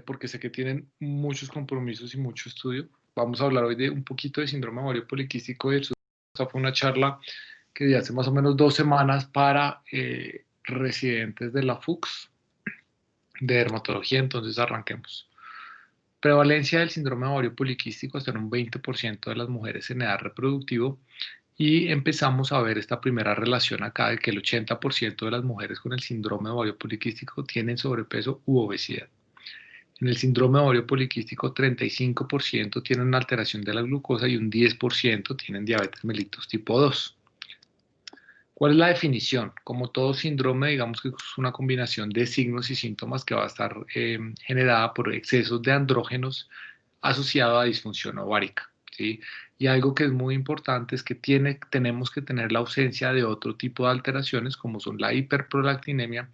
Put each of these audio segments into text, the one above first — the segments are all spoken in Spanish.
porque sé que tienen muchos compromisos y mucho estudio. Vamos a hablar hoy de un poquito de síndrome ovario poliquístico y esta fue una charla que di hace más o menos 2 semanas para residentes de la FUCS de dermatología, entonces arranquemos. Prevalencia del síndrome ovario poliquístico está en un 20% de las mujeres en edad reproductivo y empezamos a ver esta primera relación acá de que el 80% de las mujeres con el síndrome ovario poliquístico tienen sobrepeso u obesidad. En el síndrome ovario poliquístico, 35% tienen una alteración de la glucosa y un 10% tienen diabetes mellitus tipo 2. ¿Cuál es la definición? Como todo síndrome, digamos que es una combinación de signos y síntomas que va a estar generada por excesos de andrógenos asociado a disfunción ovárica, ¿sí? Y algo que es muy importante es que tenemos que tener la ausencia de otro tipo de alteraciones como son la hiperprolactinemia,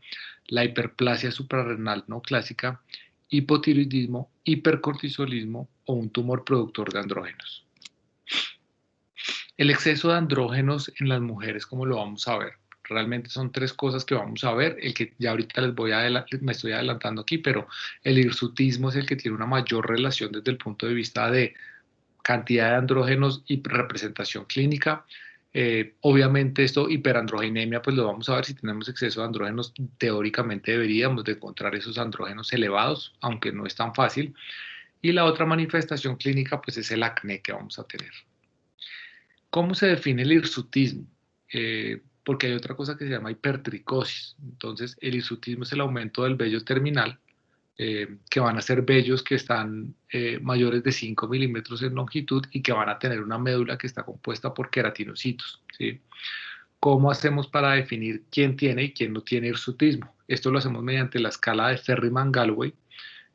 la hiperplasia suprarrenal no clásica, hipotiroidismo, hipercortisolismo o un tumor productor de andrógenos. El exceso de andrógenos en las mujeres, ¿cómo lo vamos a ver? Realmente son tres cosas que vamos a ver. El que ya ahorita me estoy adelantando aquí, pero el hirsutismo es el que tiene una mayor relación desde el punto de vista de cantidad de andrógenos y representación clínica. Obviamente esto, hiperandrogenemia, pues lo vamos a ver si tenemos exceso de andrógenos, teóricamente deberíamos de encontrar esos andrógenos elevados, aunque no es tan fácil. Y la otra manifestación clínica, pues es el acné que vamos a tener. ¿Cómo se define el hirsutismo? Porque hay otra cosa que se llama hipertricosis. Entonces, el hirsutismo es el aumento del vello terminal, que van a ser vellos que están mayores de 5 milímetros en longitud y que van a tener una médula que está compuesta por queratinocitos, ¿sí? ¿Cómo hacemos para definir quién tiene y quién no tiene hirsutismo? Esto lo hacemos mediante la escala de Ferriman-Gallwey,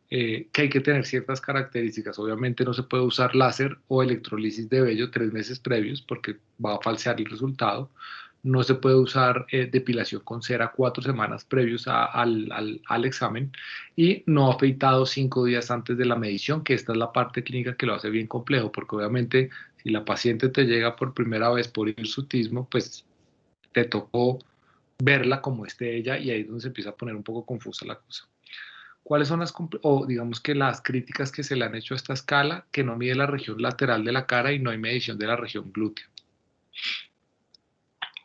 que hay que tener ciertas características. Obviamente no se puede usar láser o electrolisis de vello 3 meses previos porque va a falsear el resultado. No se puede usar depilación con cera 4 semanas previos al examen y no afeitado 5 días antes de la medición, que esta es la parte clínica que lo hace bien complejo, porque obviamente si la paciente te llega por primera vez por hirsutismo, pues te tocó verla como esté ella y ahí es donde se empieza a poner un poco confusa la cosa. ¿Cuáles son o digamos que las críticas que se le han hecho a esta escala? Que no mide la región lateral de la cara y no hay medición de la región glútea.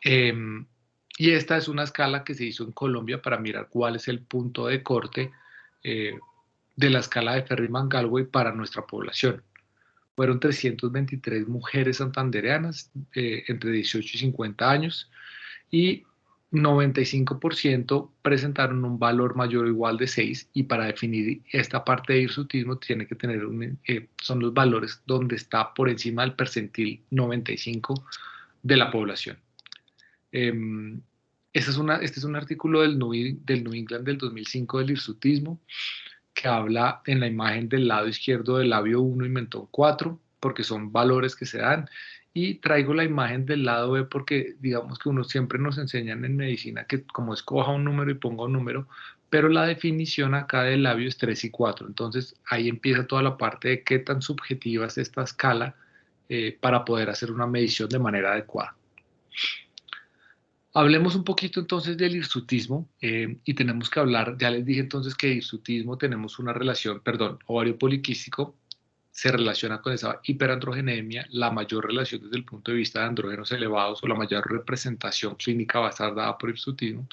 Y esta es una escala que se hizo en Colombia para mirar cuál es el punto de corte eh, de la escala de Ferriman-Gallwey para nuestra población. Fueron 323 mujeres santandereanas entre 18 y 50 años y 95% presentaron un valor mayor o igual de 6 y para definir esta parte de hirsutismo tiene que tener son los valores donde está por encima del percentil 95 de la población. Este es un artículo del New England del 2005 del hirsutismo que habla en la imagen del lado izquierdo del labio 1 y mentón 4 porque son valores que se dan. Y traigo la imagen del lado B porque digamos que uno siempre nos enseñan en medicina que como escoja un número y ponga un número, pero la definición acá del labio es 3 y 4. Entonces ahí empieza toda la parte de qué tan subjetiva es esta escala para poder hacer una medición de manera adecuada. Hablemos un poquito entonces del hirsutismo y tenemos que hablar, ya les dije entonces que hirsutismo tenemos una relación, perdón, ovario poliquístico se relaciona con esa hiperandrogenemia, la mayor relación desde el punto de vista de andrógenos elevados o la mayor representación clínica va a estar dada por hirsutismo,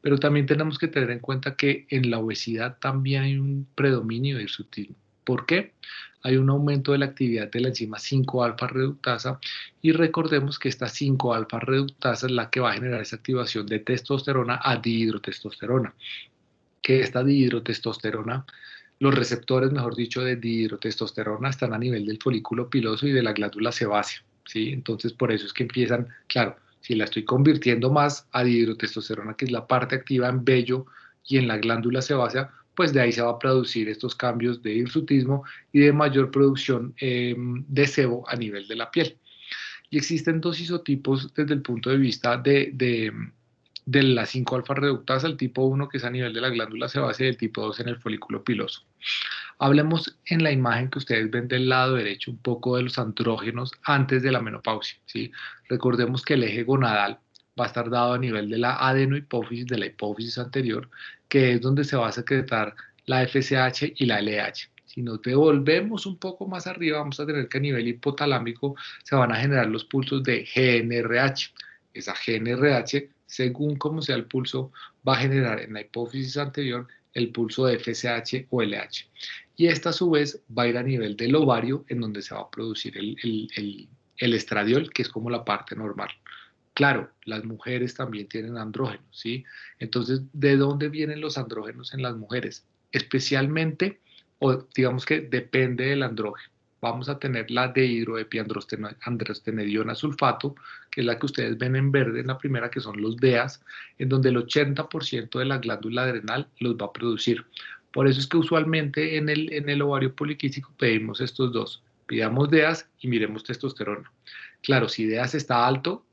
pero también tenemos que tener en cuenta que en la obesidad también hay un predominio de hirsutismo. ¿Por qué? Hay un aumento de la actividad de la enzima 5-alfa reductasa y recordemos que esta 5-alfa reductasa es la que va a generar esa activación de testosterona a dihidrotestosterona, que esta dihidrotestosterona, los receptores, mejor dicho, de dihidrotestosterona están a nivel del folículo piloso y de la glándula sebácea, ¿sí? Entonces, por eso es que empiezan, claro, si la estoy convirtiendo más a dihidrotestosterona, que es la parte activa en vello y en la glándula sebácea, pues de ahí se va a producir estos cambios de hirsutismo y de mayor producción de sebo a nivel de la piel. Y existen dos isotipos desde el punto de vista de la 5-alfa reductasa, el tipo 1 que es a nivel de la glándula sebácea y el tipo 2 en el folículo piloso. Hablemos en la imagen que ustedes ven del lado derecho un poco de los andrógenos antes de la menopausia, ¿sí? Recordemos que el eje gonadal va a estar dado a nivel de la adenohipófisis, de la hipófisis anterior, que es donde se va a secretar la FSH y la LH. Si nos devolvemos un poco más arriba, vamos a tener que a nivel hipotalámico se van a generar los pulsos de GNRH. Esa GNRH, según como sea el pulso, va a generar en la hipófisis anterior el pulso de FSH o LH. Y esta a su vez va a ir a nivel del ovario, en donde se va a producir el estradiol, que es como la parte normal. Claro, las mujeres también tienen andrógenos, ¿sí? Entonces, ¿de dónde vienen los andrógenos en las mujeres? Especialmente, o digamos que depende del andrógeno. Vamos a tener la dehidroepiandrostenediona sulfato, que es la que ustedes ven en verde en la primera, que son los DEAs, en donde el 80% de la glándula adrenal los va a producir. Por eso es que usualmente en el ovario poliquístico pedimos estos dos. Pidamos DEAs y miremos testosterona. Claro, si DEAs está alto,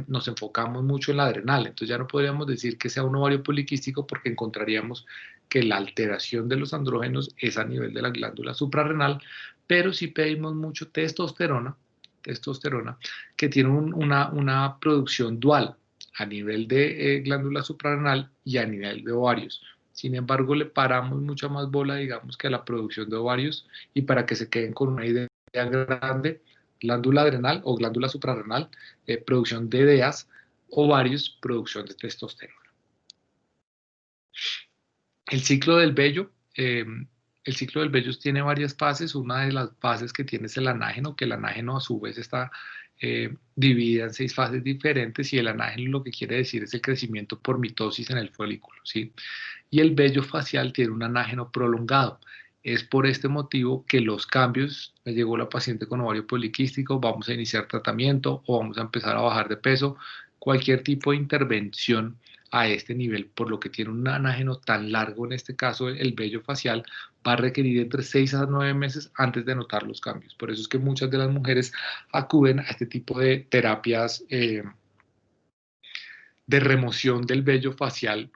nos enfocamos mucho en la adrenal, entonces ya no podríamos decir que sea un ovario poliquístico porque encontraríamos que la alteración de los andrógenos es a nivel de la glándula suprarrenal, pero si pedimos mucho testosterona que tiene una producción dual a nivel de glándula suprarrenal y a nivel de ovarios. Sin embargo, le paramos mucha más bola, digamos, que a la producción de ovarios y para que se queden con una idea grande, glándula adrenal o glándula suprarrenal, producción de DEAs, ovarios, producción de testosterona. El ciclo del vello, el ciclo del vello tiene varias fases. Una de las fases que tiene es el anágeno, que el anágeno a su vez está dividida en 6 fases diferentes y el anágeno lo que quiere decir es el crecimiento por mitosis en el folículo, ¿sí? Y el vello facial tiene un anágeno prolongado. Es por este motivo que los cambios, me llegó la paciente con ovario poliquístico, vamos a iniciar tratamiento o vamos a empezar a bajar de peso, cualquier tipo de intervención a este nivel, por lo que tiene un anágeno tan largo, en este caso el vello facial, va a requerir entre 6 a 9 meses antes de notar los cambios. Por eso es que muchas de las mujeres acuden a este tipo de terapias de remoción del vello facial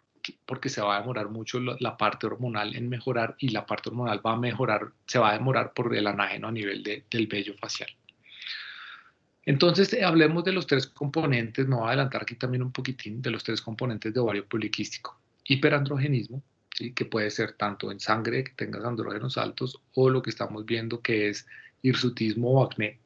porque se va a demorar mucho la parte hormonal en mejorar y la parte hormonal va a mejorar, se va a demorar por el anágeno a nivel del vello facial. Entonces, hablemos de los 3 componentes, me voy a adelantar aquí también un poquitín, de los 3 componentes de ovario poliquístico. Hiperandrogenismo, ¿sí? Que puede ser tanto en sangre, que tengas andrógenos altos, o lo que estamos viendo que es hirsutismo o acné.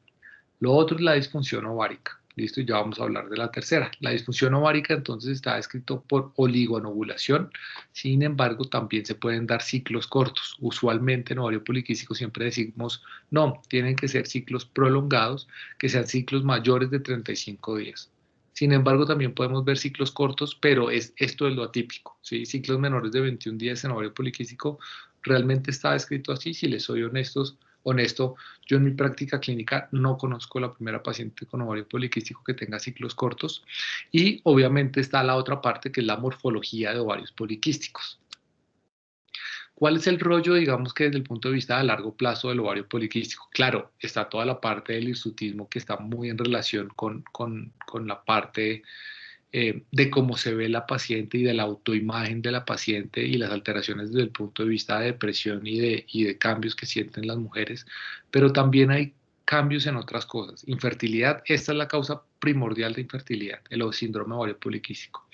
Lo otro es la disfunción ovárica. Listo, ya vamos a hablar de la tercera. La disfunción ovárica entonces está descrito por oligonovulación. Sin embargo, también se pueden dar ciclos cortos. Usualmente en ovario poliquístico siempre decimos, no, tienen que ser ciclos prolongados, que sean ciclos mayores de 35 días. Sin embargo, también podemos ver ciclos cortos, pero esto es lo atípico, ¿sí? Ciclos menores de 21 días en ovario poliquístico realmente está descrito así, si les soy honesto, yo en mi práctica clínica no conozco la primera paciente con ovario poliquístico que tenga ciclos cortos y obviamente está la otra parte que es la morfología de ovarios poliquísticos. ¿Cuál es el rollo, digamos que desde el punto de vista a largo plazo del ovario poliquístico? Claro, está toda la parte del hirsutismo que está muy en relación con la parte de cómo se ve la paciente y de la autoimagen de la paciente y las alteraciones desde el punto de vista de depresión y de cambios que sienten las mujeres, pero también hay cambios en otras cosas. Infertilidad, esta es la causa primordial de infertilidad, el síndrome ovario poliquístico.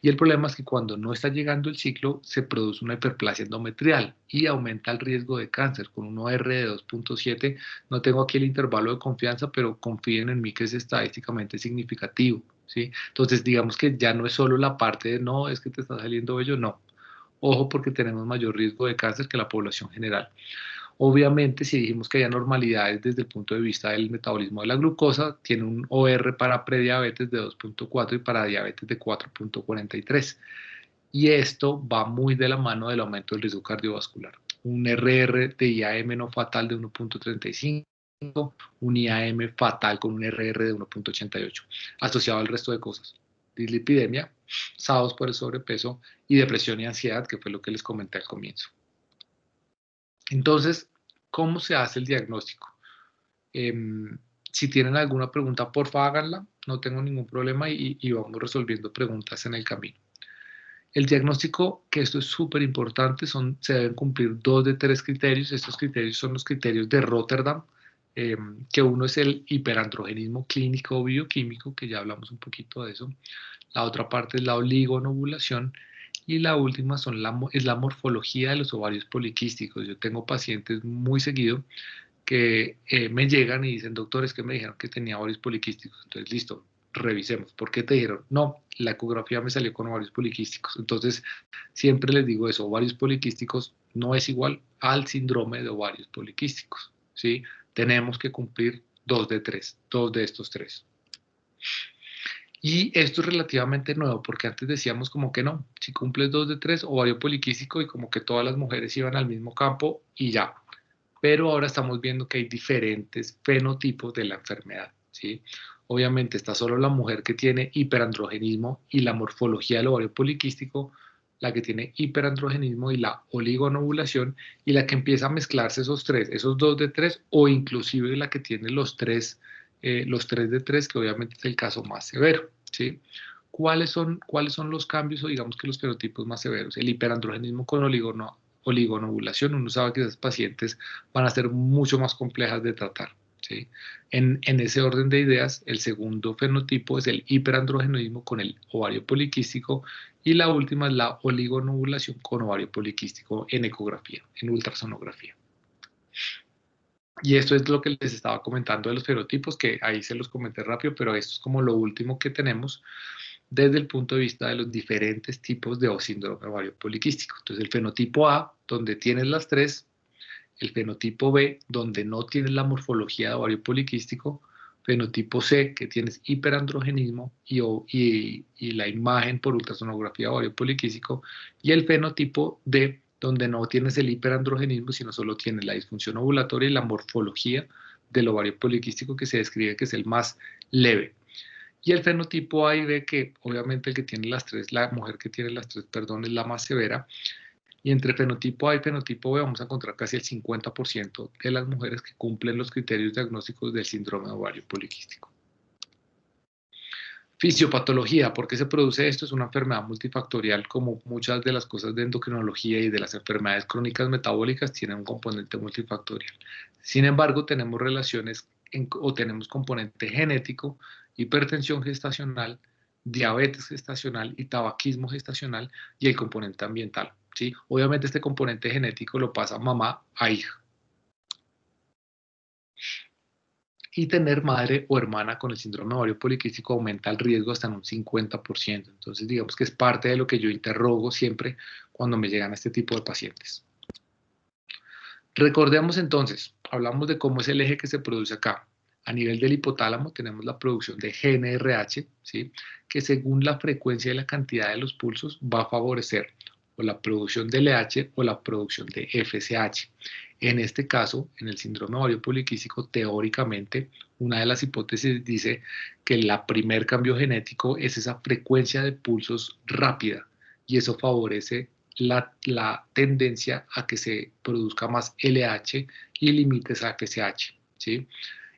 Y el problema es que cuando no está llegando el ciclo, se produce una hiperplasia endometrial y aumenta el riesgo de cáncer con un OR de 2.7. No tengo aquí el intervalo de confianza, pero confíen en mí que es estadísticamente significativo, ¿sí? Entonces, digamos que ya no es solo la parte de no, es que te está saliendo vello, no. Ojo porque tenemos mayor riesgo de cáncer que la población general. Obviamente, si dijimos que hay anormalidades desde el punto de vista del metabolismo de la glucosa, tiene un OR para prediabetes de 2.4 y para diabetes de 4.43. Y esto va muy de la mano del aumento del riesgo cardiovascular. Un RR de IAM no fatal de 1.35, un IAM fatal con un RR de 1.88, asociado al resto de cosas. Dislipidemia, SAOS por el sobrepeso y depresión y ansiedad, que fue lo que les comenté al comienzo. Entonces, ¿cómo se hace el diagnóstico? Eh, si tienen alguna pregunta, porfa háganla, no tengo ningún problema y vamos resolviendo preguntas en el camino. El diagnóstico, que esto es súper importante, se deben cumplir 2 de 3 criterios. Estos criterios son los criterios de Rotterdam, que uno es el hiperandrogenismo clínico o bioquímico, que ya hablamos un poquito de eso. La otra parte es la oligonovulación Y la última es la morfología de los ovarios poliquísticos. Yo tengo pacientes muy seguido que me llegan y dicen, doctor, es que me dijeron que tenía ovarios poliquísticos. Entonces, listo, revisemos. ¿Por qué te dijeron? No, la ecografía me salió con ovarios poliquísticos. Entonces, siempre les digo eso, ovarios poliquísticos no es igual al síndrome de ovarios poliquísticos, ¿sí? Tenemos que cumplir dos de estos tres. Y esto es relativamente nuevo, porque antes decíamos como que no, si cumples dos de tres, ovario poliquístico, y como que todas las mujeres iban al mismo campo y ya. Pero ahora estamos viendo que hay diferentes fenotipos de la enfermedad, ¿sí? Obviamente está solo la mujer que tiene hiperandrogenismo y la morfología del ovario poliquístico, la que tiene hiperandrogenismo y la oligonovulación, y la que empieza a mezclarse esos tres, esos dos de tres, o inclusive la que tiene los tres de tres, que obviamente es el caso más severo, ¿sí? Cuáles son los cambios o digamos que los fenotipos más severos? El hiperandrogenismo con oligonovulación, uno sabe que esas pacientes van a ser mucho más complejas de tratar, ¿sí? En ese orden de ideas, el segundo fenotipo es el hiperandrogenismo con el ovario poliquístico, y la última es la oligonovulación con ovario poliquístico en ecografía, en ultrasonografía. Y esto es lo que les estaba comentando de los fenotipos, que ahí se los comenté rápido, pero esto es como lo último que tenemos desde el punto de vista de los diferentes tipos de síndrome ovario poliquístico. Entonces, el fenotipo A, donde tienes las tres; el fenotipo B, donde no tienes la morfología de ovario poliquístico; fenotipo C, que tienes hiperandrogenismo y la imagen por ultrasonografía de ovario poliquístico; y el fenotipo D, donde no tienes el hiperandrogenismo, sino solo tienes la disfunción ovulatoria y la morfología del ovario poliquístico, que se describe que es el más leve. Y el fenotipo A y B, que obviamente el que tiene las tres, la mujer que tiene las tres, perdón, es la más severa. Y entre fenotipo A y fenotipo B vamos a encontrar casi el 50% de las mujeres que cumplen los criterios diagnósticos del síndrome de ovario poliquístico. Fisiopatología, ¿por qué se produce esto? Es una enfermedad multifactorial, como muchas de las cosas de endocrinología y de las enfermedades crónicas metabólicas tienen un componente multifactorial. Sin embargo, tenemos relaciones o tenemos componente genético, hipertensión gestacional, diabetes gestacional y tabaquismo gestacional, y el componente ambiental, ¿sí? Obviamente este componente genético lo pasa mamá a hija. Y tener madre o hermana con el síndrome ovario poliquístico aumenta el riesgo hasta en un 50%. Entonces, digamos que es parte de lo que yo interrogo siempre cuando me llegan a este tipo de pacientes. Recordemos entonces, hablamos de cómo es el eje que se produce acá. A nivel del hipotálamo tenemos la producción de GnRH, ¿sí? Que según la frecuencia y la cantidad de los pulsos va a favorecer o la producción de LH o la producción de FSH. En este caso, en el síndrome ovario poliquístico, teóricamente, una de las hipótesis dice que el primer cambio genético es esa frecuencia de pulsos rápida, y eso favorece la tendencia a que se produzca más LH y límites a FSH, ¿sí?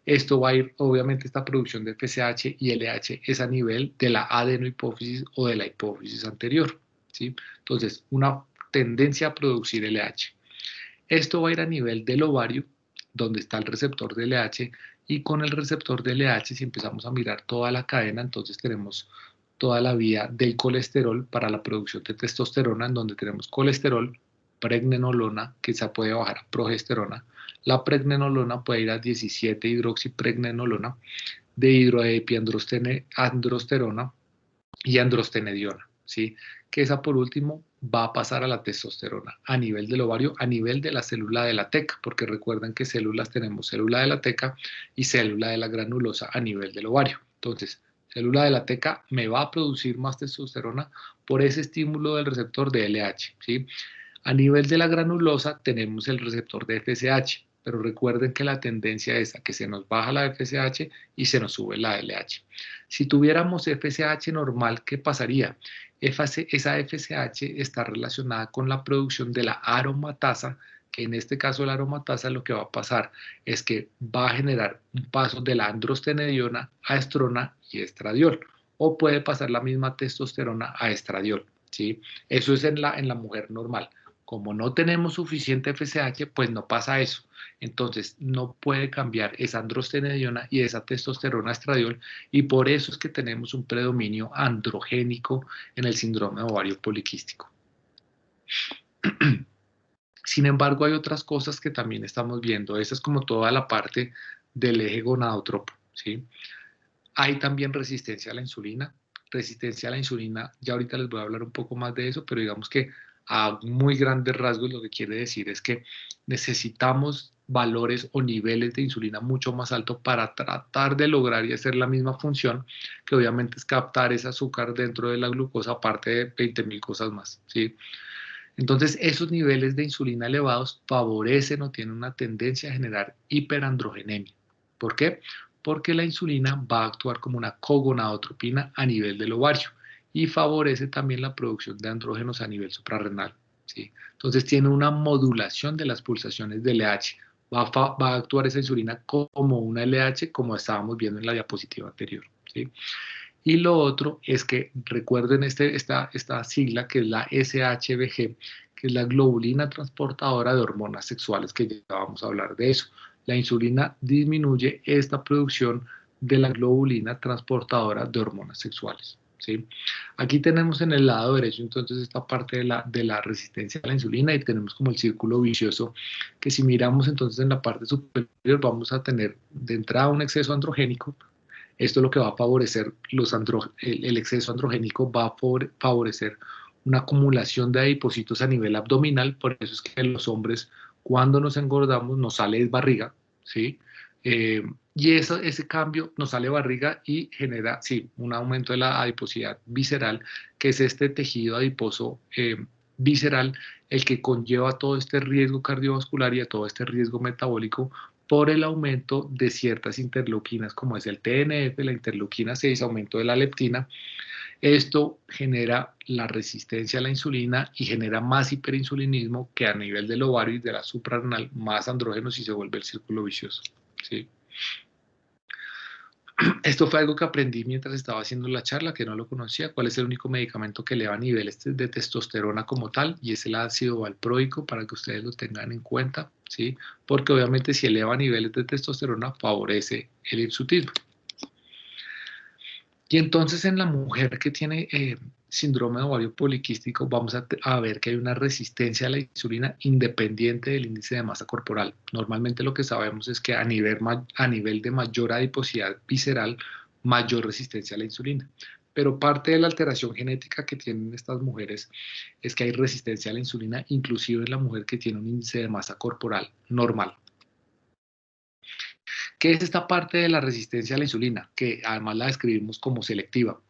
Esto va a ir, obviamente, esta producción de FSH y LH es a nivel de la adenohipófisis o de la hipófisis anterior, ¿sí? Entonces, una tendencia a producir LH. Esto va a ir a nivel del ovario, donde está el receptor de LH, y con el receptor de LH, si empezamos a mirar toda la cadena, entonces tenemos toda la vía del colesterol para la producción de testosterona, en donde tenemos colesterol, pregnenolona, que se puede bajar a progesterona. La pregnenolona puede ir a 17-hidroxipregnenolona, dehidroepiandrosterona y androstenediona, ¿sí? Que esa por último va a pasar a la testosterona a nivel del ovario, a nivel de la célula de la teca, porque recuerden que células tenemos célula de la teca y célula de la granulosa a nivel del ovario. Entonces, célula de la teca me va a producir más testosterona por ese estímulo del receptor de LH, ¿sí? A nivel de la granulosa tenemos el receptor de FSH, pero recuerden que la tendencia es a que se nos baja la FSH y se nos sube la LH. Si tuviéramos FSH normal, ¿qué pasaría? Esa FSH está relacionada con la producción de la aromatasa, que en este caso la aromatasa lo que va a pasar es que va a generar un paso de la androstenediona a estrona y estradiol, o puede pasar la misma testosterona a estradiol, ¿sí? Eso es en la mujer normal. Como no tenemos suficiente FSH, pues no pasa eso. Entonces no puede cambiar esa androstenediona y esa testosterona estradiol, y por eso es que tenemos un predominio androgénico en el síndrome ovario poliquístico. Sin embargo, hay otras cosas que también estamos viendo. Esa es como toda la parte del eje gonadotropo, ¿sí? Hay también resistencia a la insulina. Resistencia a la insulina, ya ahorita les voy a hablar un poco más de eso, pero digamos que a muy grandes rasgos lo que quiere decir es que necesitamos valores o niveles de insulina mucho más altos para tratar de lograr y hacer la misma función, que obviamente es captar ese azúcar dentro de la glucosa, aparte de 20.000 cosas más, ¿sí? Entonces, esos niveles de insulina elevados favorecen o tienen una tendencia a generar hiperandrogenemia. ¿Por qué? Porque la insulina va a actuar como una cogonadotropina a nivel del ovario y favorece también la producción de andrógenos a nivel suprarrenal, ¿sí? Entonces, tiene una modulación de las pulsaciones del LH. Va a actuar esa insulina como una LH, como estábamos viendo en la diapositiva anterior, ¿sí? Y lo otro es que recuerden esta sigla que es la SHBG, que es la globulina transportadora de hormonas sexuales, que ya vamos a hablar de eso. La insulina disminuye esta producción de la globulina transportadora de hormonas sexuales, ¿sí? Aquí tenemos en el lado derecho entonces esta parte de la resistencia a la insulina y tenemos como el círculo vicioso que si miramos entonces en la parte superior vamos a tener de entrada un exceso androgénico. Esto es lo que va a favorecer el exceso androgénico, va a favorecer una acumulación de adipocitos a nivel abdominal, por eso es que los hombres cuando nos engordamos nos sale barriga, ¿sí? Y ese cambio nos sale barriga y genera, sí, un aumento de la adiposidad visceral, que es este tejido adiposo visceral, el que conlleva todo este riesgo cardiovascular y a todo este riesgo metabólico por el aumento de ciertas interleuquinas como es el TNF, la interleuquina 6, aumento de la leptina. Esto genera la resistencia a la insulina y genera más hiperinsulinismo que a nivel del ovario y de la suprarrenal, más andrógenos y se vuelve el círculo vicioso, ¿sí? Esto fue algo que aprendí mientras estaba haciendo la charla, que no lo conocía, cuál es el único medicamento que eleva niveles de testosterona como tal, y es el ácido valproico, para que ustedes lo tengan en cuenta, ¿sí? Porque obviamente si eleva niveles de testosterona favorece el hirsutismo. Y entonces en la mujer que tiene síndrome de ovario poliquístico vamos a ver que hay una resistencia a la insulina independiente del índice de masa corporal. Normalmente lo que sabemos es que a nivel de mayor adiposidad visceral, mayor resistencia a la insulina. Pero parte de la alteración genética que tienen estas mujeres es que hay resistencia a la insulina, inclusive en la mujer que tiene un índice de masa corporal normal. ¿Qué es esta parte de la resistencia a la insulina? Que además la describimos como selectiva.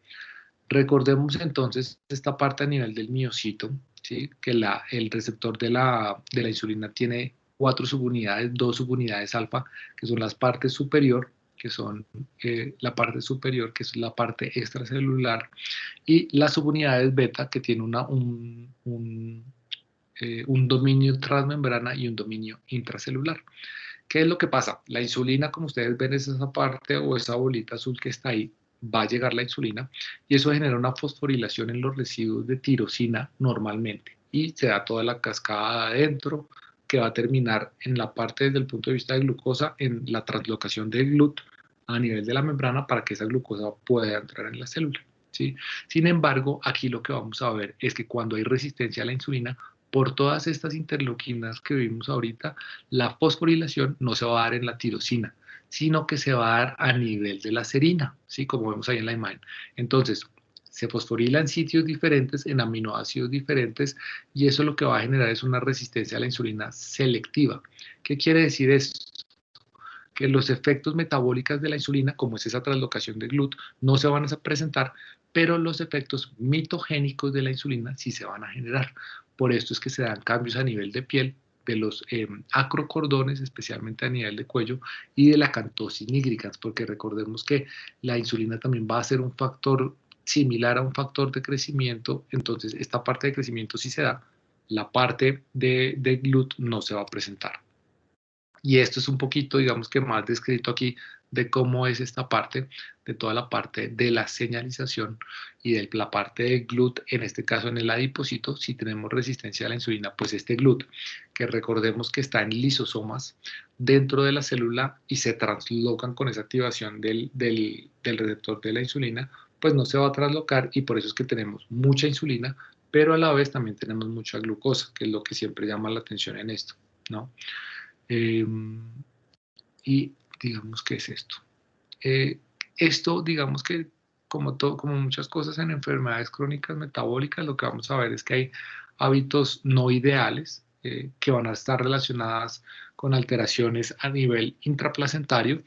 Recordemos entonces esta parte a nivel del miocito, ¿sí? Que el receptor de la insulina tiene 4 subunidades, 2 subunidades alfa, que son las partes superior, que son la parte superior, que es la parte extracelular, y las subunidades beta, que tiene un dominio transmembrana y un dominio intracelular. ¿Qué es lo que pasa? La insulina, como ustedes ven, es esa parte o esa bolita azul que está ahí, va a llegar la insulina y eso genera una fosforilación en los residuos de tirosina normalmente y se da toda la cascada adentro que va a terminar en la parte desde el punto de vista de glucosa en la translocación del GLUT a nivel de la membrana para que esa glucosa pueda entrar en la célula, ¿sí? Sin embargo, aquí lo que vamos a ver es que cuando hay resistencia a la insulina, por todas estas interleuquinas que vimos ahorita, la fosforilación no se va a dar en la tirosina, sino que se va a dar a nivel de la serina, ¿sí? Como vemos ahí en la imagen. Entonces, se fosforila en sitios diferentes, en aminoácidos diferentes, y eso lo que va a generar es una resistencia a la insulina selectiva. ¿Qué quiere decir esto? Que los efectos metabólicos de la insulina, como es esa translocación de GLUT, no se van a presentar, pero los efectos mitogénicos de la insulina sí se van a generar. Por esto es que se dan cambios a nivel de piel, de los acrocordones, especialmente a nivel de cuello, y de la cantosis nigricans, porque recordemos que la insulina también va a ser un factor similar a un factor de crecimiento, entonces esta parte de crecimiento sí se da, la parte de GLUT no se va a presentar. Y esto es un poquito, digamos que más descrito aquí de cómo es esta parte, de toda la parte de la señalización y de la parte de GLUT, en este caso en el adipocito, si tenemos resistencia a la insulina, pues este GLUT, que recordemos que está en lisosomas dentro de la célula y se translocan con esa activación del receptor de la insulina, pues no se va a traslocar y por eso es que tenemos mucha insulina, pero a la vez también tenemos mucha glucosa, que es lo que siempre llama la atención en esto, ¿no? Eh, y digamos, ¿qué es esto? Eh, Esto, digamos que como, todo, como muchas cosas en enfermedades crónicas metabólicas, lo que vamos a ver es que hay hábitos no ideales que van a estar relacionadas con alteraciones a nivel intraplacentario,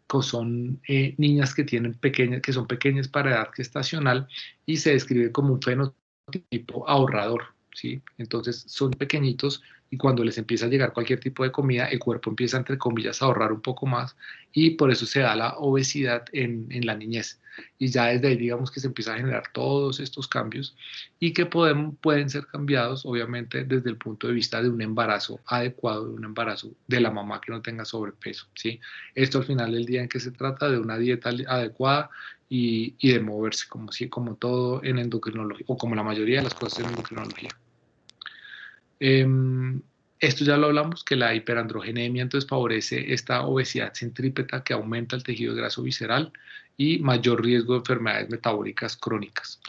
que son niñas que tienen pequeñas, que son pequeñas para edad gestacional y se describe como un fenotipo ahorrador, ¿sí? Entonces son pequeñitos y cuando les empieza a llegar cualquier tipo de comida, el cuerpo empieza, entre comillas, a ahorrar un poco más y por eso se da la obesidad en la niñez. Y ya desde ahí, digamos que se empieza a generar todos estos cambios y que pueden ser cambiados, obviamente, desde el punto de vista de un embarazo adecuado, de un embarazo de la mamá que no tenga sobrepeso, ¿sí? Esto al final del día en que se trata de una dieta adecuada y de moverse, como, si, como todo en endocrinología, o como la mayoría de las cosas en endocrinología. Eh, Esto ya lo hablamos, que la hiperandrogenemia entonces favorece esta obesidad centrípeta que aumenta el tejido graso visceral y mayor riesgo de enfermedades metabólicas crónicas.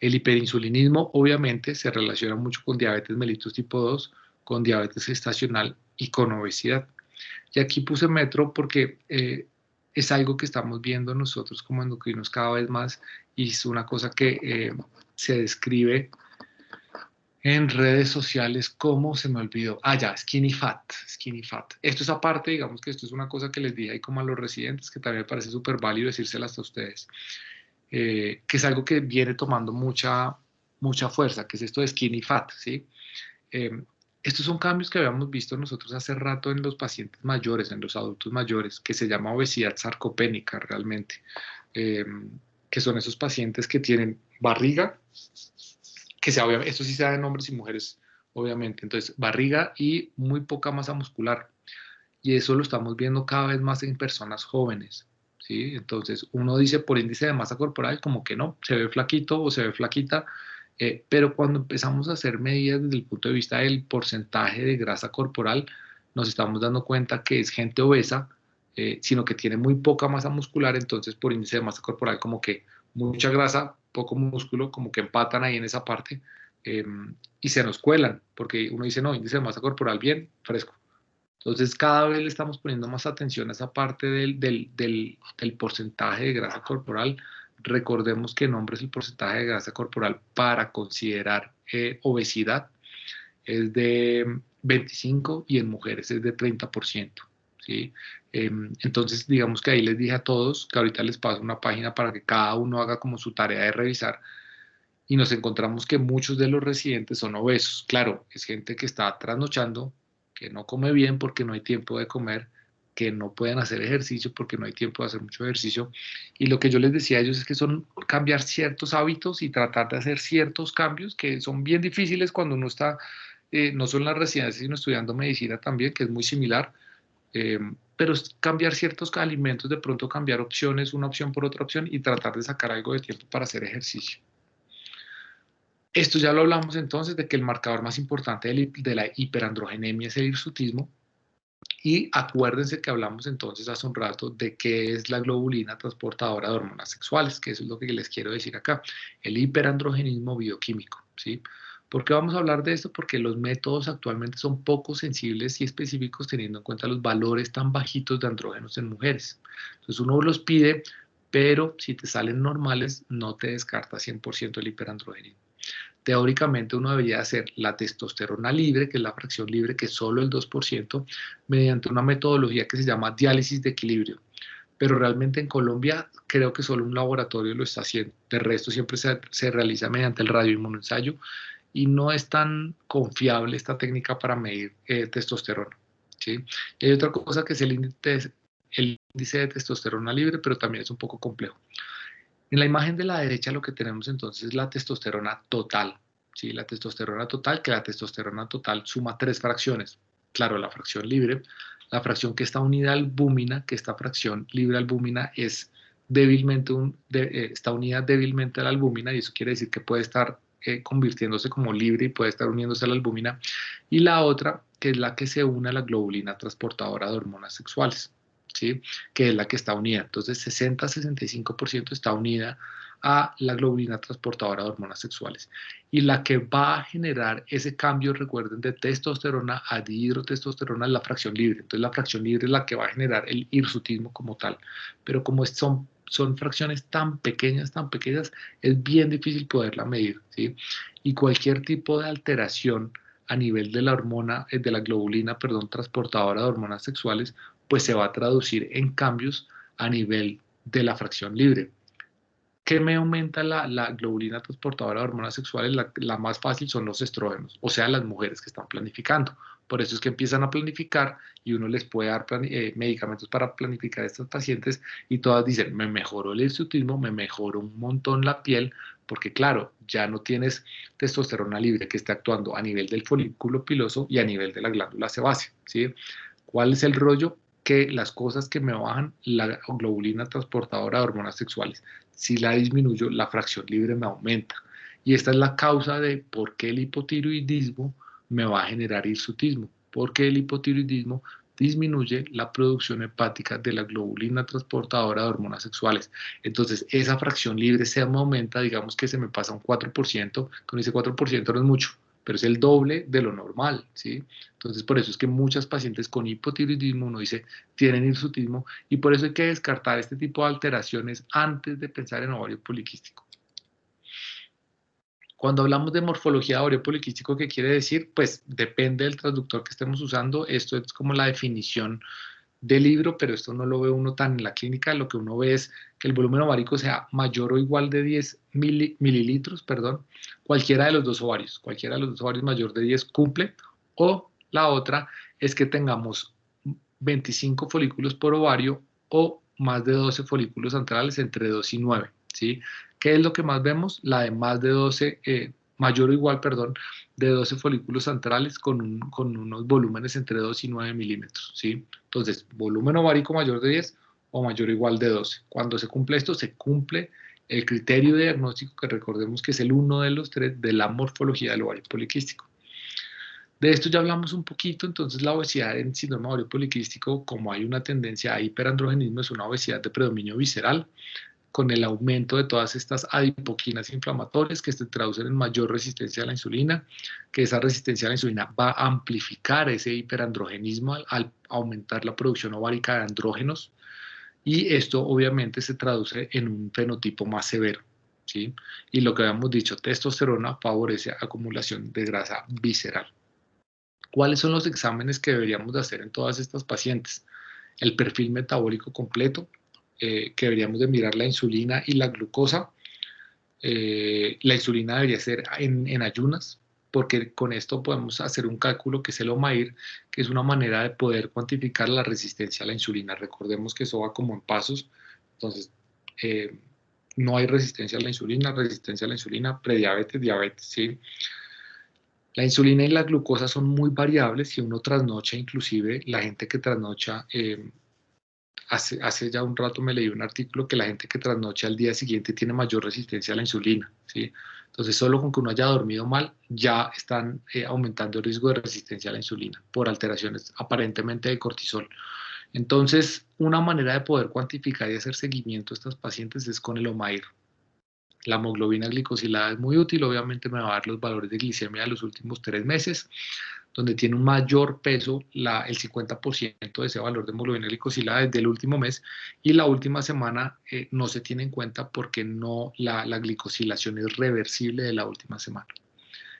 El hiperinsulinismo obviamente se relaciona mucho con diabetes mellitus tipo 2, con diabetes gestacional y con obesidad. Y aquí puse metro porque es algo que estamos viendo nosotros como endocrinos cada vez más y es una cosa que se describe en redes sociales como, se me olvidó, ya, skinny fat, skinny fat. Esto es aparte, digamos que esto es una cosa que les dije ahí como a los residentes, que también me parece súper válido decírselas a ustedes, que es algo que viene tomando mucha fuerza, que es esto de skinny fat, ¿sí? Eh, Estos son cambios que habíamos visto nosotros hace rato en los pacientes mayores, en los adultos mayores, que se llama obesidad sarcopénica realmente, eh, que son esos pacientes que tienen barriga, que sea, esto sí se da en hombres y mujeres, obviamente, entonces barriga y muy poca masa muscular, y eso lo estamos viendo cada vez más en personas jóvenes, ¿sí? Entonces uno dice por índice de masa corporal como que no, se ve flaquito o se ve flaquita, pero cuando empezamos a hacer medidas desde el punto de vista del porcentaje de grasa corporal, nos estamos dando cuenta que es gente obesa, sino que tiene muy poca masa muscular, entonces por índice de masa corporal como que mucha grasa, poco músculo, como que empatan ahí en esa parte eh, y se nos cuelan, porque uno dice, no, índice de masa corporal bien, fresco. Entonces, cada vez le estamos poniendo más atención a esa parte del porcentaje de grasa corporal. Recordemos que en hombres el porcentaje de grasa corporal para considerar obesidad es de 25 y en mujeres es de 30%. ¿Sí? Entonces, digamos que ahí les dije a todos que ahorita les paso una página para que cada uno haga como su tarea de revisar y nos encontramos que muchos de los residentes son obesos. Claro, es gente que está trasnochando, que no come bien porque no hay tiempo de comer, que no pueden hacer ejercicio porque no hay tiempo de hacer mucho ejercicio. Y lo que yo les decía a ellos es que son cambiar ciertos hábitos y tratar de hacer ciertos cambios que son bien difíciles cuando uno está, no solo en la residencia, sino estudiando medicina también, que es muy similar. Eh, pero es cambiar ciertos alimentos, de pronto cambiar opciones, una opción por otra opción y tratar de sacar algo de tiempo para hacer ejercicio. Esto ya lo hablamos entonces de que el marcador más importante de la hiperandrogenemia es el hirsutismo. Y acuérdense que hablamos entonces hace un rato de qué es la globulina transportadora de hormonas sexuales, que eso es lo que les quiero decir acá, el hiperandrogenismo bioquímico, ¿sí? ¿Por qué vamos a hablar de esto? Porque los métodos actualmente son poco sensibles y específicos teniendo en cuenta los valores tan bajitos de andrógenos en mujeres. Entonces uno los pide, pero si te salen normales, no te descarta 100% el hiperandrogenismo. Teóricamente uno debería hacer la testosterona libre, que es la fracción libre, que es solo el 2%, mediante una metodología que se llama diálisis de equilibrio. Pero realmente en Colombia creo que solo un laboratorio lo está haciendo. De resto siempre se realiza mediante el radioinmunoensayo y no es tan confiable esta técnica para medir testosterona, ¿sí? Y hay otra cosa que es el índice de testosterona libre, pero también es un poco complejo. En la imagen de la derecha lo que tenemos entonces es la testosterona total, ¿sí? La testosterona total, que la testosterona total suma tres fracciones. Claro, la fracción libre, la fracción que está unida a albúmina, que esta fracción libre albúmina es está unida débilmente a la albúmina y eso quiere decir que puede estar convirtiéndose como libre y puede estar uniéndose a la albúmina. Y la otra, que es la que se une a la globulina transportadora de hormonas sexuales, ¿sí? Que es la que está unida. Entonces, 60-65% está unida a la globulina transportadora de hormonas sexuales. Y la que va a generar ese cambio, recuerden, de testosterona a dihidrotestosterona es la fracción libre. Entonces la fracción libre es la que va a generar el hirsutismo como tal. Pero como son fracciones tan pequeñas, es bien difícil poderla medir, ¿sí? Y cualquier tipo de alteración a nivel de la hormona, de la globulina, perdón, transportadora de hormonas sexuales, pues se va a traducir en cambios a nivel de la fracción libre. ¿Qué me aumenta la globulina transportadora de hormonas sexuales? La más fácil son los estrógenos, o sea, las mujeres que están planificando. Por eso es que empiezan a planificar y uno les puede dar medicamentos para planificar a estas pacientes y todas dicen, me mejoró el hirsutismo, me mejoró un montón la piel, porque claro, ya no tienes testosterona libre que esté actuando a nivel del folículo piloso y a nivel de la glándula sebácea, ¿sí? ¿Cuál es el rollo? Que las cosas que me bajan la globulina transportadora de hormonas sexuales, si la disminuyo, la fracción libre me aumenta. Y esta es la causa de por qué el hipotiroidismo me va a generar hirsutismo, porque el hipotiroidismo disminuye la producción hepática de la globulina transportadora de hormonas sexuales. Entonces, esa fracción libre se me aumenta, digamos que se me pasa un 4%, con ese 4% no es mucho, pero es el doble de lo normal, ¿sí? Entonces, por eso es que muchas pacientes con hipotiroidismo, uno dice, tienen hirsutismo, y por eso hay que descartar este tipo de alteraciones antes de pensar en ovario poliquístico. Cuando hablamos de morfología de ovario poliquístico, ¿qué quiere decir? Pues depende del traductor que estemos usando. Esto es como la definición del libro, pero esto no lo ve uno tan en la clínica. Lo que uno ve es que el volumen ovárico sea mayor o igual de 10 mililitros, perdón, cualquiera de los dos ovarios mayor de 10 cumple, o la otra es que tengamos 25 folículos por ovario o más de 12 folículos antrales entre 2 y 9, ¿sí? ¿Qué es lo que más vemos? La de más de 12, mayor o igual, perdón, de 12 folículos antrales con unos volúmenes entre 2 y 9 milímetros, ¿sí? Entonces, volumen ovárico mayor de 10 o mayor o igual de 12. Cuando se cumple esto, se cumple el criterio de diagnóstico, que recordemos que es el uno de los tres de la morfología del ovario poliquístico. De esto ya hablamos un poquito. Entonces la obesidad en síndrome ovario poliquístico, como hay una tendencia a hiperandrogenismo, es una obesidad de predominio visceral, con el aumento de todas estas adipoquinas inflamatorias que se traducen en mayor resistencia a la insulina, que esa resistencia a la insulina va a amplificar ese hiperandrogenismo al aumentar la producción ovárica de andrógenos, y esto obviamente se traduce en un fenotipo más severo, ¿sí? Y lo que habíamos dicho, testosterona favorece acumulación de grasa visceral. ¿Cuáles son los exámenes que deberíamos de hacer en todas estas pacientes? El perfil metabólico completo, que deberíamos de mirar la insulina y la glucosa. La insulina debería ser en ayunas, porque con esto podemos hacer un cálculo que es el OMAIR, que es una manera de poder cuantificar la resistencia a la insulina. Recordemos que eso va como en pasos. Entonces, eh, no hay resistencia a la insulina, prediabetes, diabetes, ¿sí? La insulina y la glucosa son muy variables. Si uno trasnocha, inclusive la gente que trasnocha, hace ya un rato me leí un artículo que la gente que trasnocha al día siguiente tiene mayor resistencia a la insulina, ¿sí? Entonces, solo con que uno haya dormido mal, ya están aumentando el riesgo de resistencia a la insulina por alteraciones aparentemente de cortisol. Entonces, una manera de poder cuantificar y hacer seguimiento a estas pacientes es con el OMAIR. La hemoglobina glicosilada es muy útil, obviamente me va a dar los valores de glicemia de los últimos 3 meses, donde tiene un mayor peso el 50% de ese valor de hemoglobina glicosilada desde el último mes, y la última semana no se tiene en cuenta porque no, la glicosilación es reversible de la última semana.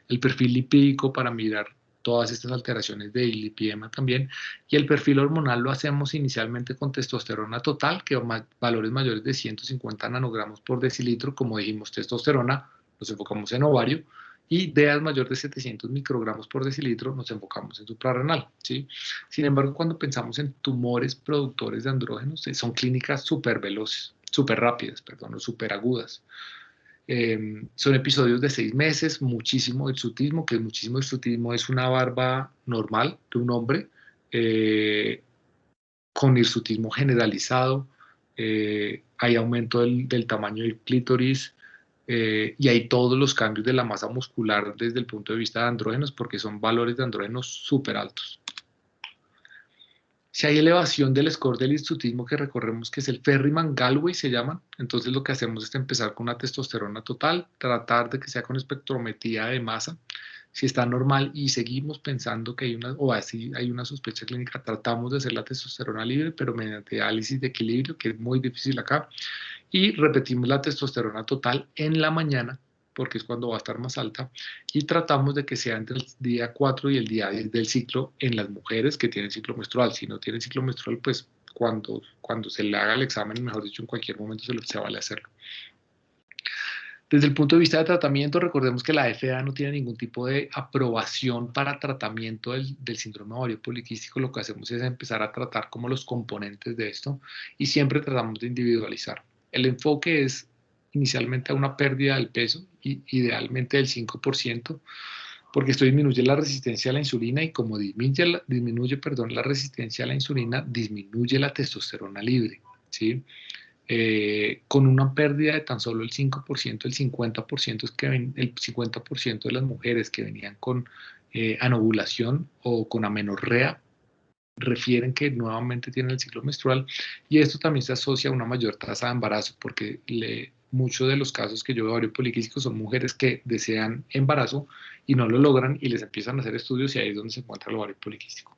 El perfil lipídico para mirar todas estas alteraciones de lipidema también, y el perfil hormonal lo hacemos inicialmente con testosterona total, que valores mayores de 150 nanogramos por decilitro, como dijimos, testosterona, nos enfocamos en ovario, y DEAs mayor de 700 microgramos por decilitro, nos enfocamos en suprarrenal, ¿sí? Sin embargo, cuando pensamos en tumores productores de andrógenos, son clínicas súper veloces, súper rápidas, perdón, o súper agudas. Son episodios de 6 meses, muchísimo hirsutismo, que muchísimo hirsutismo es una barba normal de un hombre, eh, con hirsutismo generalizado. Hay aumento del tamaño del clítoris, y hay todos los cambios de la masa muscular desde el punto de vista de andrógenos, porque son valores de andrógenos súper altos. Si hay elevación del score del hirsutismo, que recordemos que es el Ferryman-Gallwey, se llaman, entonces lo que hacemos es empezar con una testosterona total, tratar de que sea con espectrometría de masa. Si está normal y seguimos pensando que hay una, o así hay una sospecha clínica, tratamos de hacer la testosterona libre, pero mediante diálisis de equilibrio, que es muy difícil acá, y repetimos la testosterona total en la mañana, porque es cuando va a estar más alta, y tratamos de que sea entre el día 4 y el día 10 del ciclo en las mujeres que tienen ciclo menstrual. Si no tienen ciclo menstrual, pues cuando se le haga el examen, mejor dicho, en cualquier momento se vale hacerlo. Desde el punto de vista de tratamiento, recordemos que la FDA no tiene ningún tipo de aprobación para tratamiento del síndrome ovario poliquístico. Lo que hacemos es empezar a tratar como los componentes de esto y siempre tratamos de individualizar. El enfoque es inicialmente a una pérdida del peso, idealmente del 5%, porque esto disminuye la resistencia a la insulina y como disminuye, perdón, la resistencia a la insulina, disminuye la testosterona libre, ¿sí? Con una pérdida de tan solo el 5%, el 50%, el 50% de las mujeres que venían con anovulación o con amenorrea refieren que nuevamente tienen el ciclo menstrual, y esto también se asocia a una mayor tasa de embarazo, porque muchos de los casos que yo veo de ovario poliquístico son mujeres que desean embarazo y no lo logran y les empiezan a hacer estudios y ahí es donde se encuentra el ovario poliquístico.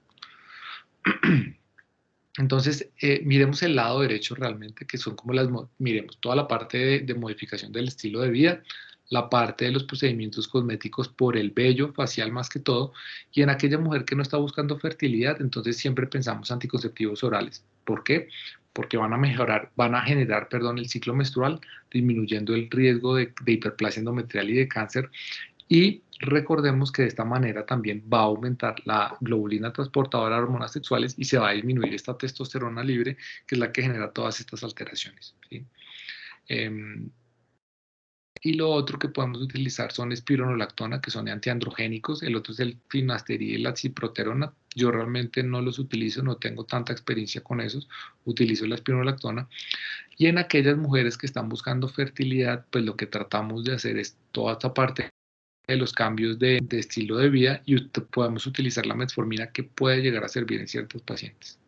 Entonces, miremos el lado derecho realmente, que son como miremos toda la parte de modificación del estilo de vida, la parte de los procedimientos cosméticos por el vello facial más que todo, y en aquella mujer que no está buscando fertilidad, entonces siempre pensamos anticonceptivos orales. ¿Por qué? Porque van a generar, perdón, el ciclo menstrual, disminuyendo el riesgo de hiperplasia endometrial y de cáncer, y recordemos que de esta manera también va a aumentar la globulina transportadora de hormonas sexuales y se va a disminuir esta testosterona libre, que es la que genera todas estas alteraciones, ¿sí? Eh, y lo otro que podemos utilizar son espironolactona, que son antiandrogénicos. El otro es el finasterida y la ciproterona. Yo realmente no los utilizo, no tengo tanta experiencia con esos. Utilizo la espironolactona. Y en aquellas mujeres que están buscando fertilidad, pues lo que tratamos de hacer es toda esta parte de los cambios de estilo de vida, y podemos utilizar la metformina, que puede llegar a servir en ciertos pacientes.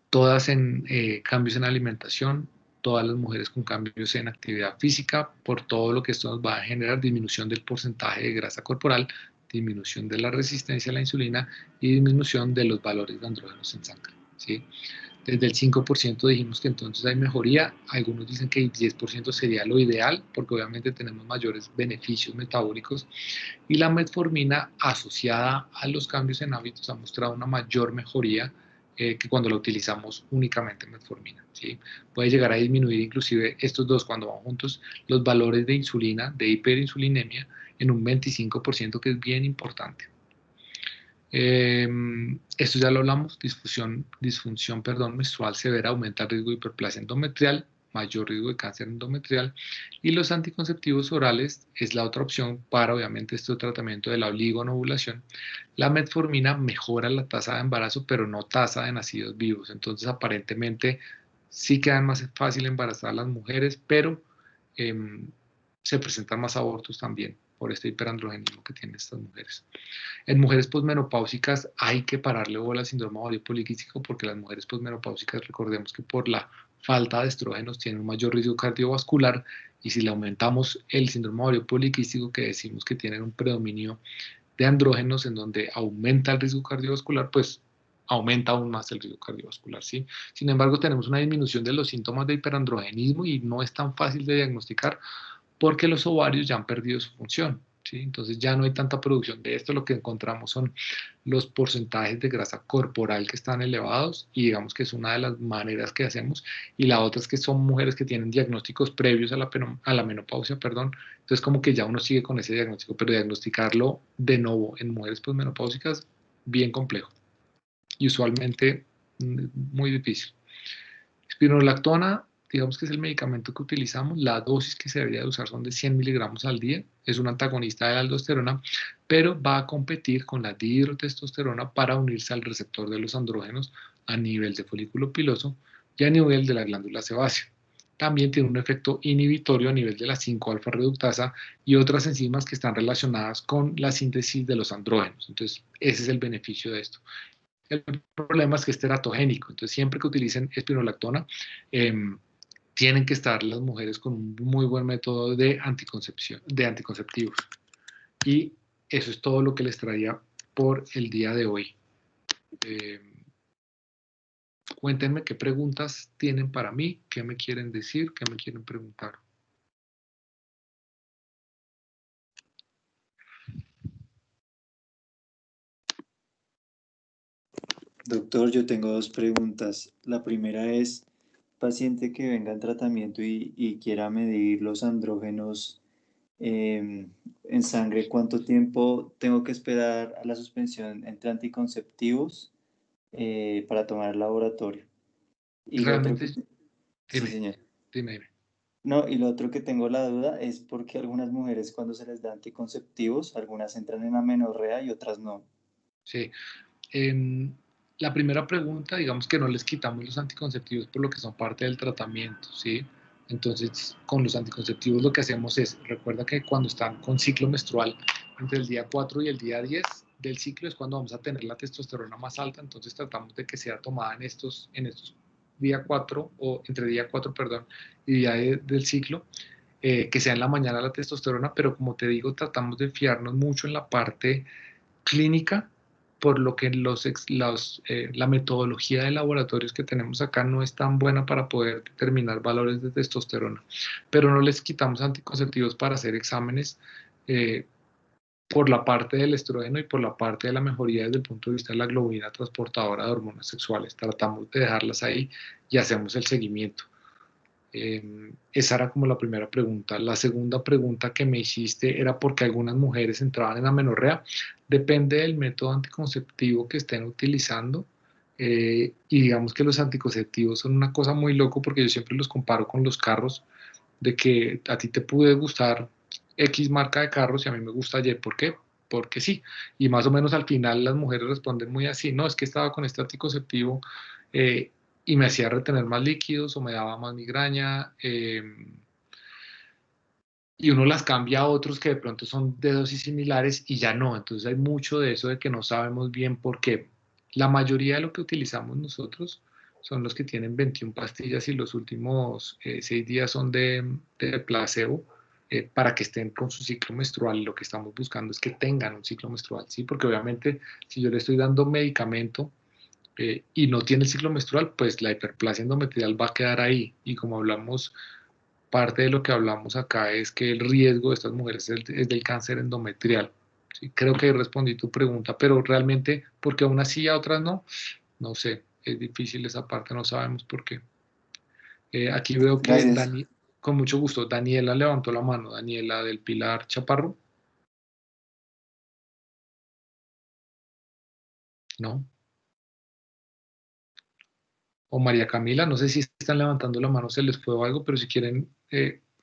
Todas en cambios en alimentación, todas las mujeres con cambios en actividad física, por todo lo que esto nos va a generar: disminución del porcentaje de grasa corporal, disminución de la resistencia a la insulina y disminución de los valores de andrógenos en sangre, ¿sí? Desde el 5% dijimos que entonces hay mejoría, algunos dicen que el 10% sería lo ideal, porque obviamente tenemos mayores beneficios metabólicos, y la metformina asociada a los cambios en hábitos ha mostrado una mayor mejoría que cuando la utilizamos únicamente metformina, ¿sí? Puede llegar a disminuir inclusive estos dos cuando van juntos los valores de insulina, de hiperinsulinemia, en un 25%, que es bien importante. Esto ya lo hablamos: disfunción, perdón, menstrual severa aumenta el riesgo de hiperplasia endometrial, mayor riesgo de cáncer endometrial, y los anticonceptivos orales es la otra opción para obviamente este tratamiento de la oligonovulación. La metformina mejora la tasa de embarazo, pero no tasa de nacidos vivos, entonces aparentemente sí quedan más fácil embarazar a las mujeres, pero eh, se presentan más abortos también por este hiperandrogenismo que tienen estas mujeres. En mujeres posmenopáusicas hay que pararle bola al síndrome ovario poliquístico, porque las mujeres posmenopáusicas, recordemos que por la falta de estrógenos tienen un mayor riesgo cardiovascular, y si le aumentamos el síndrome ovario poliquístico, que decimos que tienen un predominio de andrógenos en donde aumenta el riesgo cardiovascular, pues aumenta aún más el riesgo cardiovascular, ¿sí? Sin embargo, tenemos una disminución de los síntomas de hiperandrogenismo y no es tan fácil de diagnosticar, porque los ovarios ya han perdido su función, ¿sí? Entonces ya no hay tanta producción de esto. Lo que encontramos son los porcentajes de grasa corporal que están elevados, y digamos que es una de las maneras que hacemos. Y la otra es que son mujeres que tienen diagnósticos previos a la menopausia, perdón. Entonces como que ya uno sigue con ese diagnóstico, pero diagnosticarlo de nuevo en mujeres posmenopáusicas, bien complejo y usualmente muy difícil. Spironolactona, digamos que es el medicamento que utilizamos. La dosis que se debería de usar son de 100 miligramos al día. Es un antagonista de la aldosterona, pero va a competir con la dihidrotestosterona para unirse al receptor de los andrógenos a nivel de folículo piloso y a nivel de la glándula sebácea. también tiene un efecto inhibitorio a nivel de la 5-alfa reductasa y otras enzimas que están relacionadas con la síntesis de los andrógenos. Entonces, ese es el beneficio de esto. El problema es que es teratogénico, entonces siempre que utilicen espirulactona, tienen que estar las mujeres con un muy buen método de anticoncepción, de anticonceptivos. Y eso es todo lo que les traía por el día de hoy. Cuéntenme qué preguntas tienen para mí, qué me quieren decir, qué me quieren preguntar. Doctor, yo tengo dos preguntas. La primera es, paciente que venga en tratamiento y quiera medir los andrógenos en sangre, ¿cuánto tiempo tengo que esperar a la suspensión entre anticonceptivos para tomar el laboratorio? Y lo otro que... Realmente, Sí, dime, señor. dime. No, y lo otro que tengo la duda es porque algunas mujeres cuando se les da anticonceptivos, algunas entran en amenorrea y otras no. Sí. En la primera pregunta, digamos que no les quitamos los anticonceptivos por lo que son parte del tratamiento, ¿sí? Entonces, con los anticonceptivos lo que hacemos es, recuerda que cuando están con ciclo menstrual, entre el día 4 y el día 10 del ciclo es cuando vamos a tener la testosterona más alta, entonces tratamos de que sea tomada en estos día 4 o entre día 4, perdón, y día del ciclo, que sea en la mañana la testosterona, pero como te digo, tratamos de fiarnos mucho en la parte clínica, por lo que la metodología de laboratorios que tenemos acá no es tan buena para poder determinar valores de testosterona, pero no les quitamos anticonceptivos para hacer exámenes eh, por la parte del estrógeno y por la parte de la mejoría desde el punto de vista de la globulina transportadora de hormonas sexuales. Tratamos de dejarlas ahí y hacemos el seguimiento. Esa era como la primera pregunta. La segunda pregunta que me hiciste era por qué algunas mujeres entraban en amenorrea. Depende del método anticonceptivo que estén utilizando. Y digamos que los anticonceptivos son una cosa muy loco porque yo siempre los comparo con los carros, de que a ti te puede gustar X marca de carros y a mí me gusta Y. ¿Por qué? Porque sí. Y más o menos al final las mujeres responden muy así, no, es que estaba con este anticonceptivo eh, y me hacía retener más líquidos o me daba más migraña. Y uno las cambia a otros que de pronto son de dosis similares y ya no. Entonces hay mucho de eso de que no sabemos bien por qué. La mayoría de lo que utilizamos nosotros son los que tienen 21 pastillas y los últimos 6 días son de placebo, para que estén con su ciclo menstrual. Lo que estamos buscando es que tengan un ciclo menstrual, ¿sí? Porque obviamente si yo le estoy dando medicamento y no tiene el ciclo menstrual, pues la hiperplasia endometrial va a quedar ahí. Y como hablamos, parte de lo que hablamos acá es que el riesgo de estas mujeres es del cáncer endometrial. Sí, creo que respondí tu pregunta, pero realmente, ¿por qué a unas sí y a otras no? No sé, es difícil esa parte, no sabemos por qué. Aquí veo que Gracias. con mucho gusto, Daniela levantó la mano, Daniela del Pilar Chaparro, ¿no? O María Camila, no sé si están levantando la mano, se les fue o algo, pero si quieren,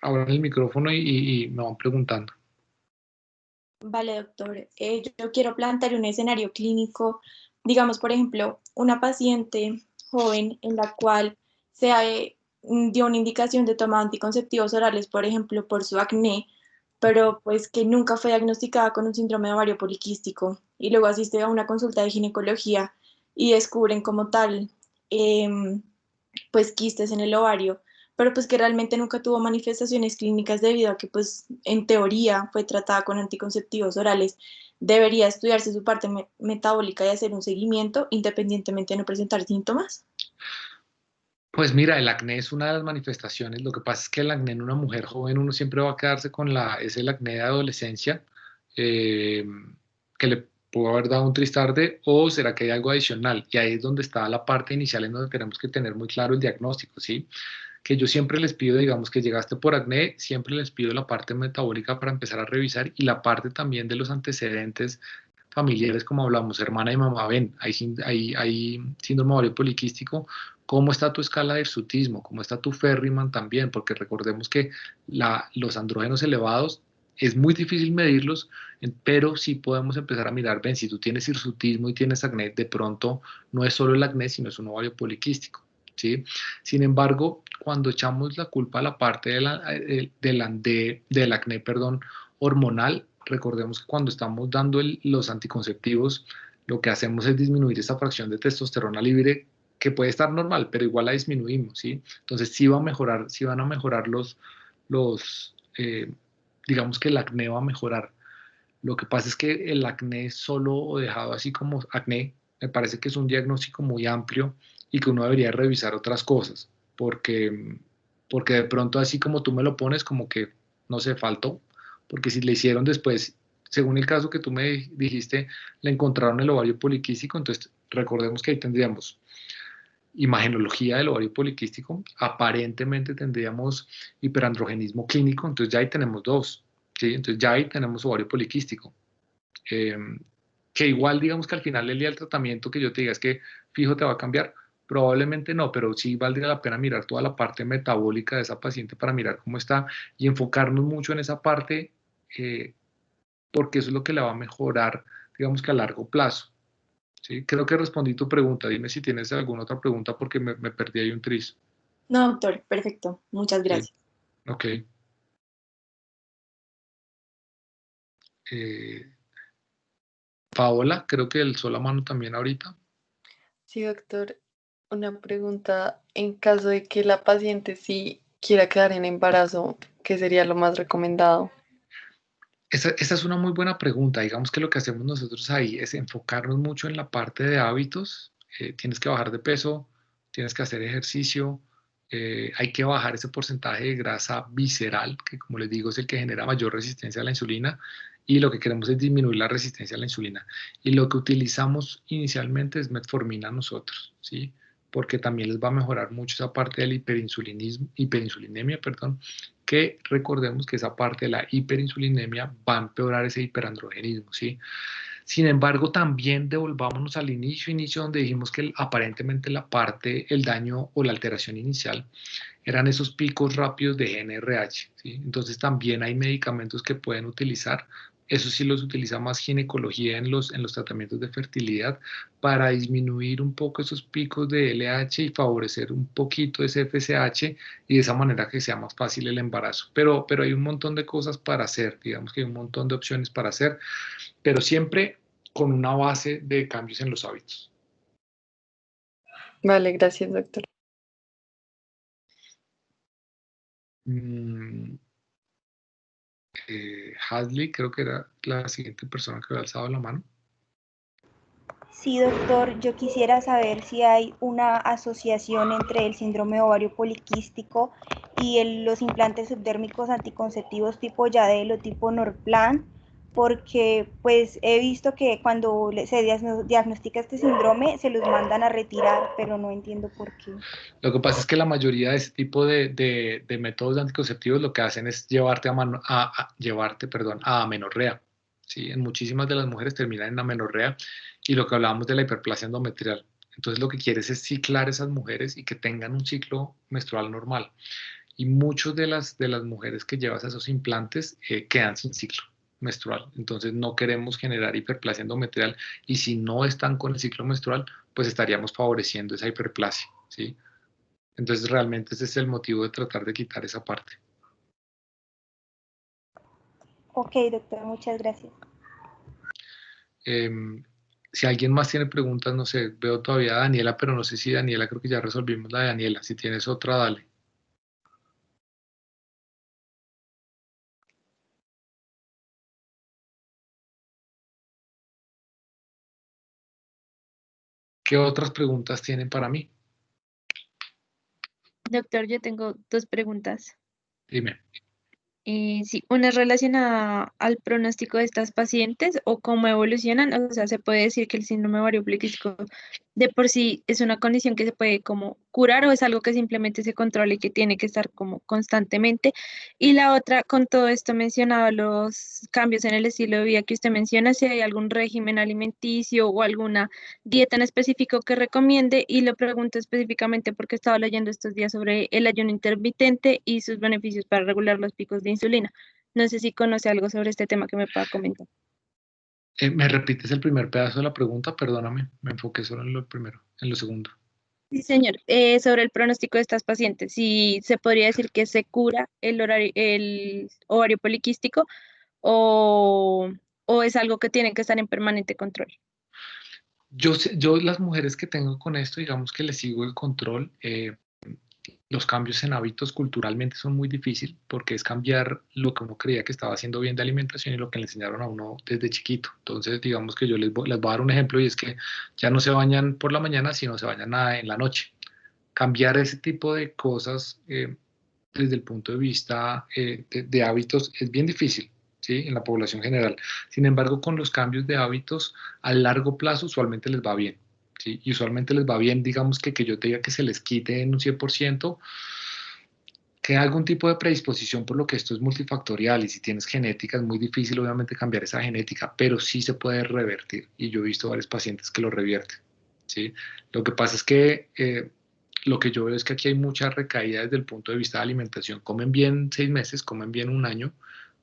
abran el micrófono y me van preguntando. Vale, doctor. Yo quiero plantear un escenario clínico, digamos, por ejemplo, una paciente joven en la cual dio una indicación de toma de anticonceptivos orales, por ejemplo, por su acné, pero pues que nunca fue diagnosticada con un síndrome de ovario poliquístico y luego asiste a una consulta de ginecología y descubren como tal, em, pues quistes en el ovario, pero pues que realmente nunca tuvo manifestaciones clínicas debido a que pues en teoría fue tratada con anticonceptivos orales. Debería estudiarse su parte metabólica y hacer un seguimiento independientemente de no presentar síntomas. Pues mira, el acné es una de las manifestaciones. Lo que pasa es que el acné en una mujer joven, uno siempre va a quedarse con es el acné de adolescencia, eh, que le pudo haber dado un tristarde, o será que hay algo adicional. Y ahí es donde está la parte inicial en donde tenemos que tener muy claro el diagnóstico, ¿sí? Que yo siempre les pido, digamos que llegaste por acné, siempre les pido la parte metabólica para empezar a revisar y la parte también de los antecedentes familiares, como hablamos, hermana y mamá, ven, hay síndrome ovario poliquístico, ¿cómo está tu escala de hirsutismo? ¿Cómo está tu Ferriman también? Porque recordemos que los andrógenos elevados es muy difícil medirlos, pero sí podemos empezar a mirar, ven, si tú tienes hirsutismo y tienes acné, de pronto no es solo el acné, sino es un ovario poliquístico. ¿sí? Sin embargo, cuando echamos la culpa a la parte del acné, perdón, hormonal, recordemos que cuando estamos dando los anticonceptivos, lo que hacemos es disminuir esa fracción de testosterona libre que puede estar normal, pero igual la disminuimos, ¿sí? Entonces sí va a mejorar, sí van a mejorar digamos que el acné va a mejorar. Lo que pasa es que el acné solo dejado así como acné, me parece que es un diagnóstico muy amplio y que uno debería revisar otras cosas, porque de pronto así como tú me lo pones, como que no sé, faltó, porque si le hicieron después, según el caso que tú me dijiste, le encontraron el ovario poliquístico, entonces recordemos que ahí tendríamos imagenología del ovario poliquístico, aparentemente tendríamos hiperandrogenismo clínico, entonces ya ahí tenemos dos, ¿sí? Entonces ya ahí tenemos ovario poliquístico. Eh, que igual digamos que al final del día del tratamiento que yo te diga es que fijo te va a cambiar, probablemente no, pero sí valdría la pena mirar toda la parte metabólica de esa paciente para mirar cómo está y enfocarnos mucho en esa parte eh, porque eso es lo que le va a mejorar, digamos que a largo plazo. ¿Sí? Creo que respondí tu pregunta, dime si tienes alguna otra pregunta porque me perdí ahí un tris. No, doctor, perfecto. Muchas Sí, gracias. ok. Eh, Paola, creo que alzó la mano también ahorita. Sí, doctor, una pregunta. En caso de que la paciente sí quiera quedar en embarazo, ¿qué sería lo más recomendado? Esa es una muy buena pregunta. Digamos que lo que hacemos nosotros ahí es enfocarnos mucho en la parte de hábitos. Tienes que bajar de peso, tienes que hacer ejercicio, hay que bajar ese porcentaje de grasa visceral, que como les digo es el que genera mayor resistencia a la insulina, y lo que queremos es disminuir la resistencia a la insulina. Y lo que utilizamos inicialmente es metformina nosotros, ¿sí? Porque también les va a mejorar mucho esa parte del hiperinsulinemia, perdón, que recordemos que esa parte de la hiperinsulinemia va a empeorar ese hiperandrogenismo, ¿sí? Sin embargo, también devolvámonos al inicio donde dijimos que aparentemente la parte, el daño o la alteración inicial eran esos picos rápidos de GnRH, ¿sí? Entonces también hay medicamentos que pueden utilizar, eso sí los utiliza más ginecología en los tratamientos de fertilidad para disminuir un poco esos picos de LH y favorecer un poquito ese FSH y de esa manera que sea más fácil el embarazo. Pero hay un montón de cosas para hacer, digamos que hay un montón de opciones para hacer, pero siempre con una base de cambios en los hábitos. Vale, gracias, doctor. Mm, Hadley, creo que era la siguiente persona que había alzado la mano. Sí, doctor, yo quisiera saber si hay una asociación entre el síndrome ovario poliquístico y los implantes subdérmicos anticonceptivos tipo Yadel o tipo Norplan, porque pues he visto que cuando se diagnostica este síndrome se los mandan a retirar, pero no entiendo por qué. Lo que pasa es que la mayoría de ese tipo de métodos anticonceptivos lo que hacen es llevarte, perdón, a amenorrea. ¿Sí? En muchísimas de las mujeres terminan en amenorrea y lo que hablábamos de la hiperplasia endometrial. Entonces lo que quieres es ciclar esas mujeres y que tengan un ciclo menstrual normal. Y muchas de las mujeres que llevas a esos implantes quedan sin ciclo menstrual. Entonces no queremos generar hiperplasia endometrial y si no están con el ciclo menstrual, pues estaríamos favoreciendo esa hiperplasia, ¿sí? Entonces realmente ese es el motivo de tratar de quitar esa parte. Ok, doctor, muchas gracias. Si alguien más tiene preguntas, no sé, veo todavía a Daniela, pero no sé si Daniela, creo que ya resolvimos la de Daniela. Si tienes otra, dale. ¿Qué otras preguntas tienen para mí? Doctor, yo tengo dos preguntas. Dime. Sí, una es relacionada al pronóstico de estas pacientes o cómo evolucionan. O sea, se puede decir que el síndrome ovario poliquístico de por sí es una condición que se puede como curar o es algo que simplemente se controla y que tiene que estar como constantemente. Y la otra, con todo esto mencionado, los cambios en el estilo de vida que usted menciona, si hay algún régimen alimenticio o alguna dieta en específico que recomiende, y lo pregunto específicamente porque estaba leyendo estos días sobre el ayuno intermitente y sus beneficios para regular los picos de insulina. No sé si conoce algo sobre este tema que me pueda comentar. ¿Me repites el primer pedazo de la pregunta? Perdóname, me enfoqué solo en lo primero, en lo segundo. Sí, señor. Sobre el pronóstico de estas pacientes, si se podría decir que se cura el ovario poliquístico o, o es algo que tiene que estar en permanente control. Yo las mujeres que tengo con esto, digamos que les sigo el control. Los cambios en hábitos culturalmente son muy difíciles porque es cambiar lo que uno creía que estaba haciendo bien de alimentación y lo que le enseñaron a uno desde chiquito. Entonces, digamos que yo les voy a dar un ejemplo y es que ya no se bañan por la mañana, sino se bañan en la noche. Cambiar ese tipo de cosas desde el punto de vista de hábitos es bien difícil, ¿sí? En la población general. Sin embargo, con los cambios de hábitos a largo plazo usualmente les va bien, ¿sí? Y usualmente les va bien, digamos que yo te diga que se les quite en un 100%, que hay algún tipo de predisposición por lo que esto es multifactorial y si tienes genética es muy difícil obviamente cambiar esa genética, pero sí se puede revertir y yo he visto varios pacientes que lo revierten, ¿sí? Lo que pasa es que lo que yo veo es que aquí hay mucha recaída desde el punto de vista de alimentación. Comen bien 6 meses, comen bien un año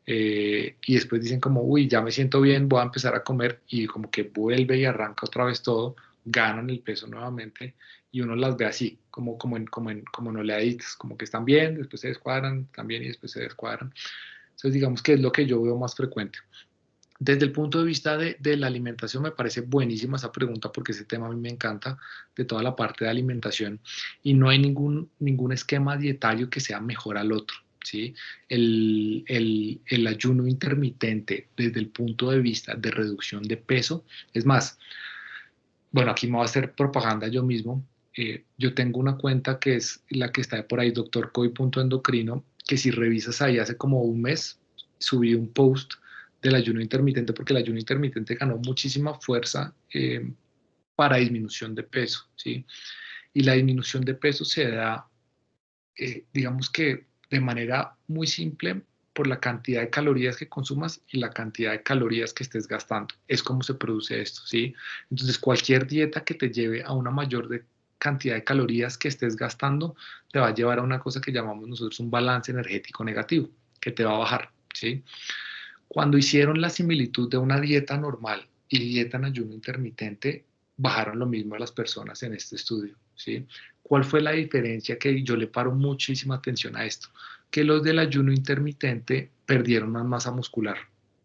y después dicen como, uy, ya me siento bien, voy a empezar a comer y como que vuelve y arranca otra vez todo, ganan el peso nuevamente y uno las ve así, como en oleaditas, como que están bien, después se descuadran, también y después se descuadran. Entonces digamos que es lo que yo veo más frecuente. Desde el punto de vista de la alimentación me parece buenísima esa pregunta porque ese tema a mí me encanta de toda la parte de alimentación y no hay ningún esquema dietario que sea mejor al otro, ¿sí? El ayuno intermitente desde el punto de vista de reducción de peso, es más, bueno, aquí me voy a hacer propaganda yo mismo. Yo tengo una cuenta que es la que está por ahí, doctorcoy.endocrino, que si revisas ahí hace como un mes, subí un post del ayuno intermitente porque el ayuno intermitente ganó muchísima fuerza para disminución de peso, ¿sí? Y la disminución de peso se da, digamos que de manera muy simple por la cantidad de calorías que consumas y la cantidad de calorías que estés gastando. Es como se produce esto, ¿sí? Entonces, cualquier dieta que te lleve a una mayor cantidad de calorías que estés gastando, te va a llevar a una cosa que llamamos nosotros un balance energético negativo, que te va a bajar, ¿sí? Cuando hicieron la similitud de una dieta normal y dieta en ayuno intermitente, bajaron lo mismo a las personas en este estudio, ¿sí? ¿Cuál fue la diferencia? Que yo le paro muchísima atención a esto, que los del ayuno intermitente perdieron más masa muscular,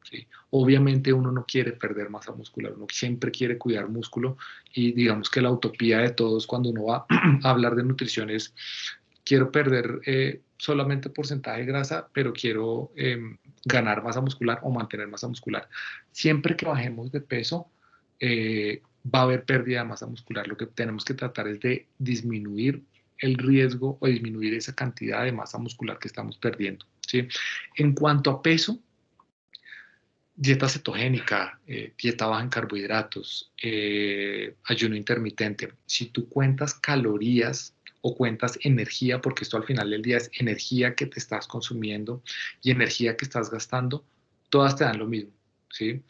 ¿sí? Obviamente uno no quiere perder masa muscular, uno siempre quiere cuidar músculo y digamos que la utopía de todos cuando uno va a hablar de nutrición es quiero perder solamente porcentaje de grasa, pero quiero ganar masa muscular o mantener masa muscular. Siempre que bajemos de peso, va a haber pérdida de masa muscular. Lo que tenemos que tratar es de disminuir el riesgo o disminuir esa cantidad de masa muscular que estamos perdiendo, ¿sí? En cuanto a peso, dieta cetogénica, dieta baja en carbohidratos, ayuno intermitente. Si tú cuentas calorías o cuentas energía, porque esto al final del día es energía que te estás consumiendo y energía que estás gastando, todas te dan lo mismo, ¿sí?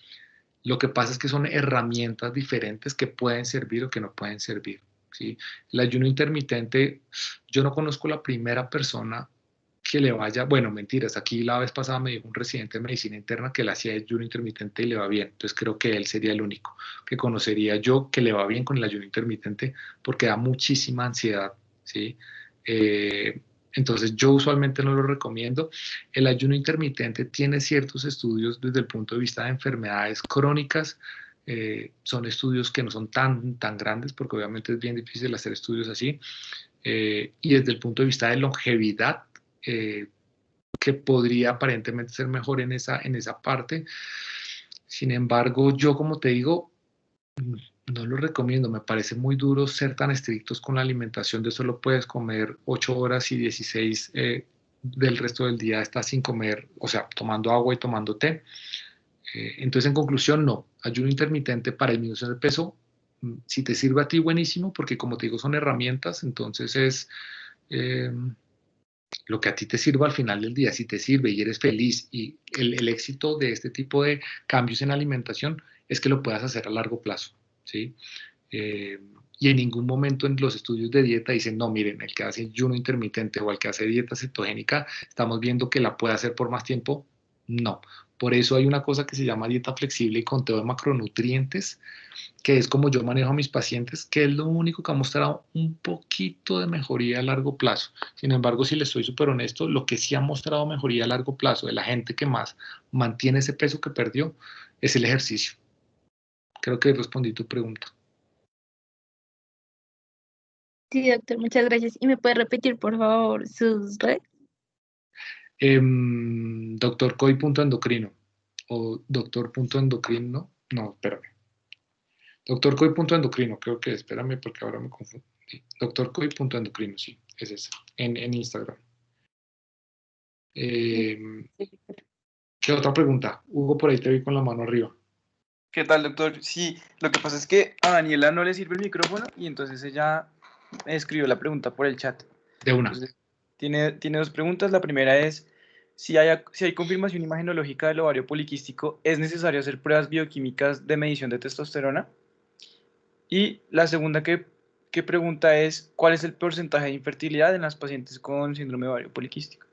Lo que pasa es que son herramientas diferentes que pueden servir o que no pueden servir, ¿sí? El ayuno intermitente, yo no conozco la primera persona que le vaya, bueno, mentiras, aquí la vez pasada me dijo un residente de medicina interna que le hacía ayuno intermitente y le va bien, entonces creo que él sería el único que conocería yo que le va bien con el ayuno intermitente porque da muchísima ansiedad, ¿sí? Entonces yo usualmente no lo recomiendo. El ayuno intermitente tiene ciertos estudios desde el punto de vista de enfermedades crónicas, son estudios que no son tan grandes porque obviamente es bien difícil hacer estudios así, y desde el punto de vista de longevidad, eh, que podría aparentemente ser mejor en esa parte. Sin embargo, yo como te digo, no lo recomiendo, me parece muy duro ser tan estrictos con la alimentación de solo puedes comer 8 horas y 16 del resto del día estás sin comer, o sea, tomando agua y tomando té. Entonces, en conclusión, no, ayuno intermitente para disminución de peso, si te sirve a ti, buenísimo, porque como te digo, son herramientas, entonces es eh, lo que a ti te sirva al final del día, si te sirve y eres feliz y el éxito de este tipo de cambios en alimentación es que lo puedas hacer a largo plazo, ¿sí? Eh, y en ningún momento en los estudios de dieta dicen, no, miren, el que hace ayuno intermitente o el que hace dieta cetogénica, estamos viendo que la puede hacer por más tiempo. No, Por eso hay una cosa que se llama dieta flexible y conteo de macronutrientes, que es como yo manejo a mis pacientes, que es lo único que ha mostrado un poquito de mejoría a largo plazo. Sin embargo, si les soy súper honesto, lo que sí ha mostrado mejoría a largo plazo de la gente que más mantiene ese peso que perdió es el ejercicio. Creo que respondí tu pregunta. Sí, doctor, muchas gracias. ¿Y me puede repetir, por favor, sus redes? Doctor.coy.endocrino o doctor.endocrino. No, espérame. Doctor.coy.endocrino, creo que, espérame porque ahora me confundí. Doctor.coy.endocrino, sí, es esa, en Instagram. ¿Qué otra pregunta? Hugo, por ahí te vi con la mano arriba. ¿Qué tal, doctor? Sí, lo que pasa es que a Daniela no le sirve el micrófono y entonces ella me escribió la pregunta por el chat. De una. Entonces, tiene dos preguntas. La primera es, si hay confirmación imagenológica del ovario poliquístico, ¿es necesario hacer pruebas bioquímicas de medición de testosterona? Y la segunda que pregunta es, ¿cuál es el porcentaje de infertilidad en las pacientes con síndrome de ovario poliquístico?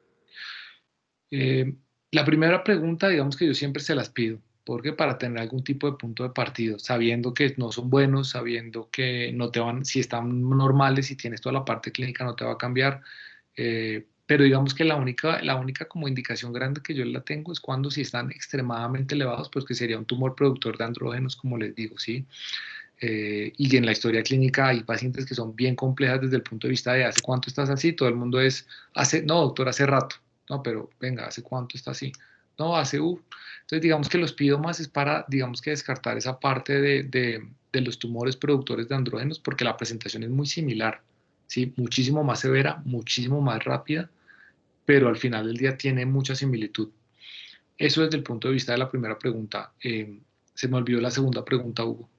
La primera pregunta, digamos que yo siempre se las pido, porque para tener algún tipo de punto de partido, sabiendo que no son buenos, sabiendo que no te van, si están normales, si tienes toda la parte clínica, no te va a cambiar. Pero digamos que la única como indicación grande que yo la tengo es cuando si están extremadamente elevados, pues que sería un tumor productor de andrógenos, como les digo, ¿sí? Y en la historia clínica hay pacientes que son bien complejas desde el punto de vista de hace cuánto estás así, todo el mundo es, no doctor, hace rato, no, pero venga, ¿hace cuánto está así? No, Entonces digamos que los pido más es para, digamos que descartar esa parte de los tumores productores de andrógenos porque la presentación es muy similar, ¿sí? Muchísimo más severa, muchísimo más rápida, pero al final del día tiene mucha similitud. Eso desde el punto de vista de la primera pregunta. Se me olvidó la segunda pregunta, Hugo.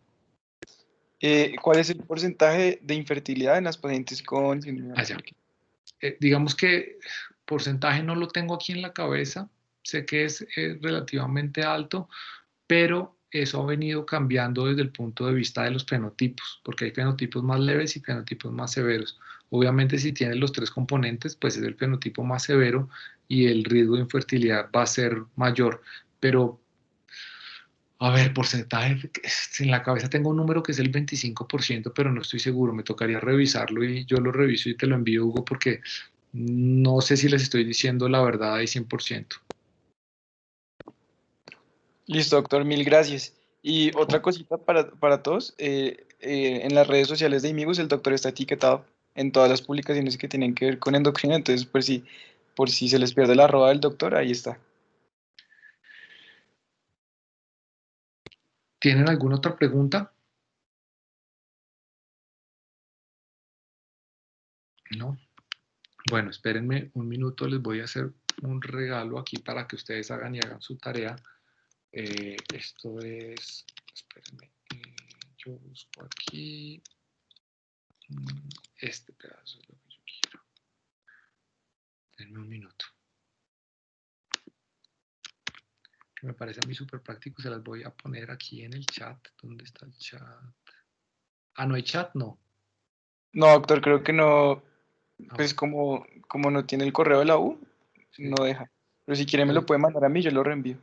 ¿Cuál es el porcentaje de infertilidad en las pacientes con síndrome de ovario Allá. poliquístico? Digamos que porcentaje no lo tengo aquí en la cabeza, sé que es relativamente alto, pero eso ha venido cambiando desde el punto de vista de los fenotipos, porque hay fenotipos más leves y fenotipos más severos. Obviamente si tienes los tres componentes, pues es el fenotipo más severo y el riesgo de infertilidad va a ser mayor, pero a ver, porcentaje, en la cabeza tengo un número que es el 25%, pero no estoy seguro, me tocaría revisarlo y yo lo reviso y te lo envío, Hugo, porque no sé si les estoy diciendo la verdad ahí 100%. Listo, doctor, mil gracias. Y otra cosita para todos, en las redes sociales de Imigos el doctor está etiquetado en todas las publicaciones que tienen que ver con endocrino, entonces por si se les pierde la arroba del doctor, ahí está. ¿Tienen alguna otra pregunta? No. Bueno, espérenme un minuto, les voy a hacer un regalo aquí para que ustedes hagan y hagan su tarea. Esto es, espérenme, yo busco aquí este pedazo es lo que yo quiero. Denme un minuto. Que me parece a mí súper práctico, se las voy a poner aquí en el chat. ¿Dónde está el chat? Ah, ¿no hay chat? No. No, doctor, creo que no, Ah, pues bueno, como no tiene el correo de la U, sí. no deja. Pero si quiere me lo Entonces, puede mandar a mí, yo lo reenvío.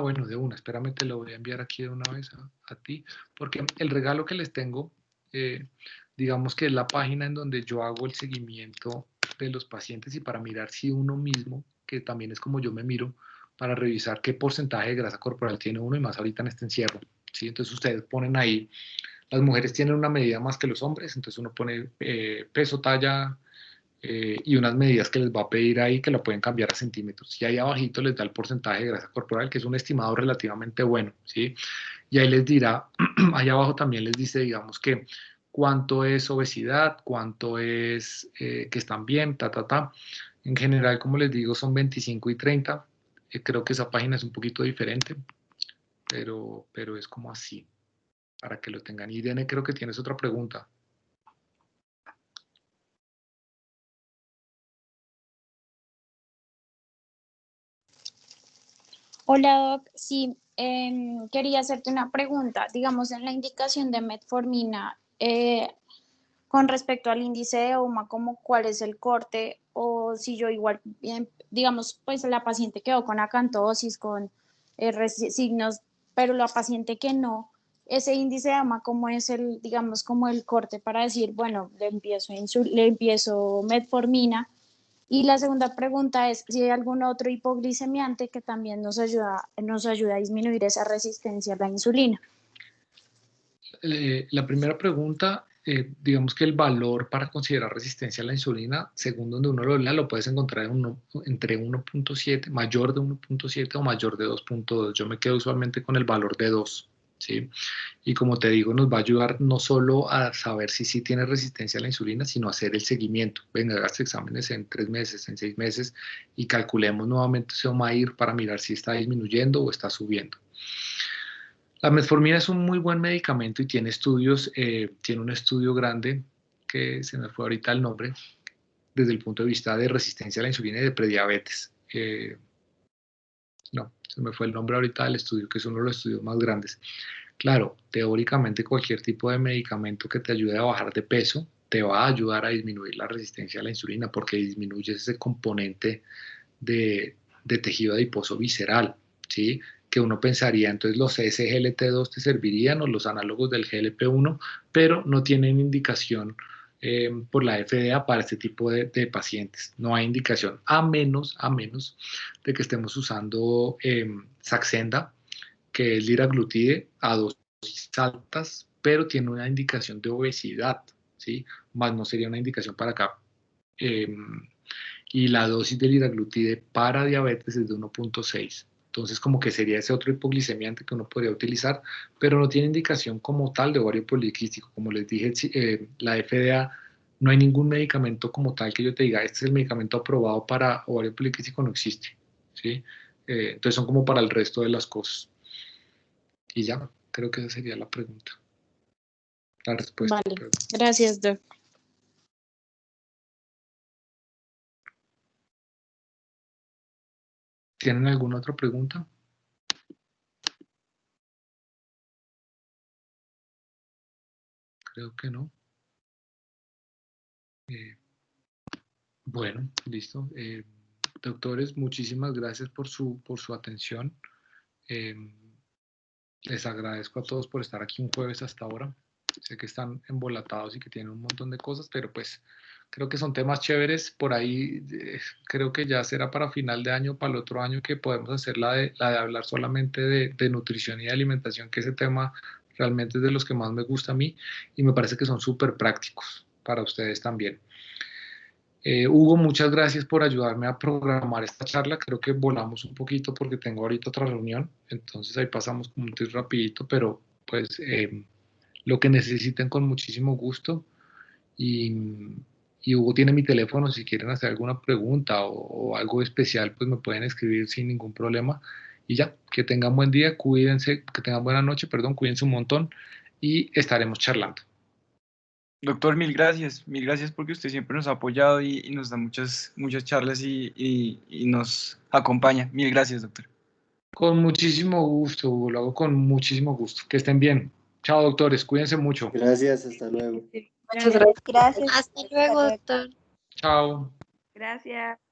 bueno, de una, espérame, te lo voy a enviar aquí de una vez a ti, porque el regalo que les tengo, digamos que es la página en donde yo hago el seguimiento de los pacientes y para mirar si uno mismo, que también es como yo me miro, para revisar qué porcentaje de grasa corporal tiene uno y más ahorita en este encierro. ¿Sí? Entonces ustedes ponen ahí, las mujeres tienen una medida más que los hombres, entonces uno pone peso, talla, y unas medidas que les va a pedir ahí que lo pueden cambiar a centímetros. Y ahí abajito les da el porcentaje de grasa corporal, que es un estimado relativamente bueno, ¿sí? Y ahí les dirá, ahí abajo también les dice, digamos que cuánto es obesidad, cuánto es que están bien, ta, ta, ta. En general, como les digo, son 25 y 30. Creo que esa página es un poquito diferente, pero es como así, para que lo tengan. Irene, creo que tienes otra pregunta. Hola Doc, sí, quería hacerte una pregunta. Digamos, en la indicación de metformina, con respecto al índice de EUMA, como cuál es el corte o si yo igual, digamos, pues la paciente quedó con acantosis, con signos, pero la paciente que no, ese índice de AMA, ¿cómo es el, digamos, como el corte para decir, bueno, le empiezo metformina? Y la segunda pregunta es si hay algún otro hipoglicemiante que también nos ayuda a disminuir esa resistencia a la insulina. La primera pregunta, digamos que el valor para considerar resistencia a la insulina, según donde uno lo lea, lo puedes encontrar entre 1.7, mayor de 1.7 o mayor de 2.2. Yo me quedo usualmente con el valor de 2, ¿sí? Y como te digo, nos va a ayudar no solo a saber si sí tiene resistencia a la insulina, sino a hacer el seguimiento. Venga, hagas exámenes en 3 meses, en 6 meses y calculemos nuevamente ese OMAIR para mirar si está disminuyendo o está subiendo. La metformina es un muy buen medicamento y tiene estudios, tiene un estudio grande, que se me fue ahorita el nombre, desde el punto de vista de resistencia a la insulina y de prediabetes. No, se me fue el nombre ahorita del estudio, que es uno de los estudios más grandes. Claro, teóricamente cualquier tipo de medicamento que te ayude a bajar de peso te va a ayudar a disminuir la resistencia a la insulina porque disminuye ese componente de tejido adiposo visceral, ¿sí? Que uno pensaría, entonces los SGLT2 te servirían o los análogos del GLP-1, pero no tienen indicación por la FDA para este tipo de pacientes. No hay indicación, a menos de que estemos usando Saxenda, que es liraglutide a dosis altas, pero tiene una indicación de obesidad, ¿sí? Más no sería una indicación para acá. Y la dosis de liraglutide para diabetes es de 1.6. Entonces, como que sería ese otro hipoglicemiante que uno podría utilizar, pero no tiene indicación como tal de ovario poliquístico. Como les dije, la FDA, no hay ningún medicamento como tal que yo te diga, este es el medicamento aprobado para ovario poliquístico, no existe, ¿sí? Entonces son como para el resto de las cosas. Y ya, creo que esa sería la pregunta. La respuesta. Vale, perdón. gracias, Doc. ¿Tienen alguna otra pregunta? Creo que no. Bueno, listo. Doctores, muchísimas gracias por su atención. Les agradezco a todos por estar aquí un jueves hasta ahora. Sé que están embolatados y que tienen un montón de cosas, pero pues creo que son temas chéveres. Por ahí creo que ya será para final de año, para el otro año, que podemos hacer la de hablar solamente de nutrición y de alimentación, que ese tema realmente es de los que más me gusta a mí y me parece que son súper prácticos para ustedes también. Hugo, muchas gracias por ayudarme a programar esta charla. Creo que volamos un poquito porque tengo ahorita otra reunión, entonces ahí pasamos como un tris rapidito, pero pues lo que necesiten con muchísimo gusto. Y Hugo tiene mi teléfono, si quieren hacer alguna pregunta o algo especial, pues me pueden escribir sin ningún problema. Y ya, que tengan buen día, cuídense, que tengan buena noche, perdón, cuídense un montón y estaremos charlando. Doctor, mil gracias porque usted siempre nos ha apoyado y nos da muchas charlas y nos acompaña. Mil gracias, doctor. Con muchísimo gusto, Hugo, lo hago con muchísimo gusto. Que estén bien. Chao, doctores, cuídense mucho. Gracias, hasta luego. Muchas gracias. Gracias. Hasta luego, doctor. Chao. Gracias.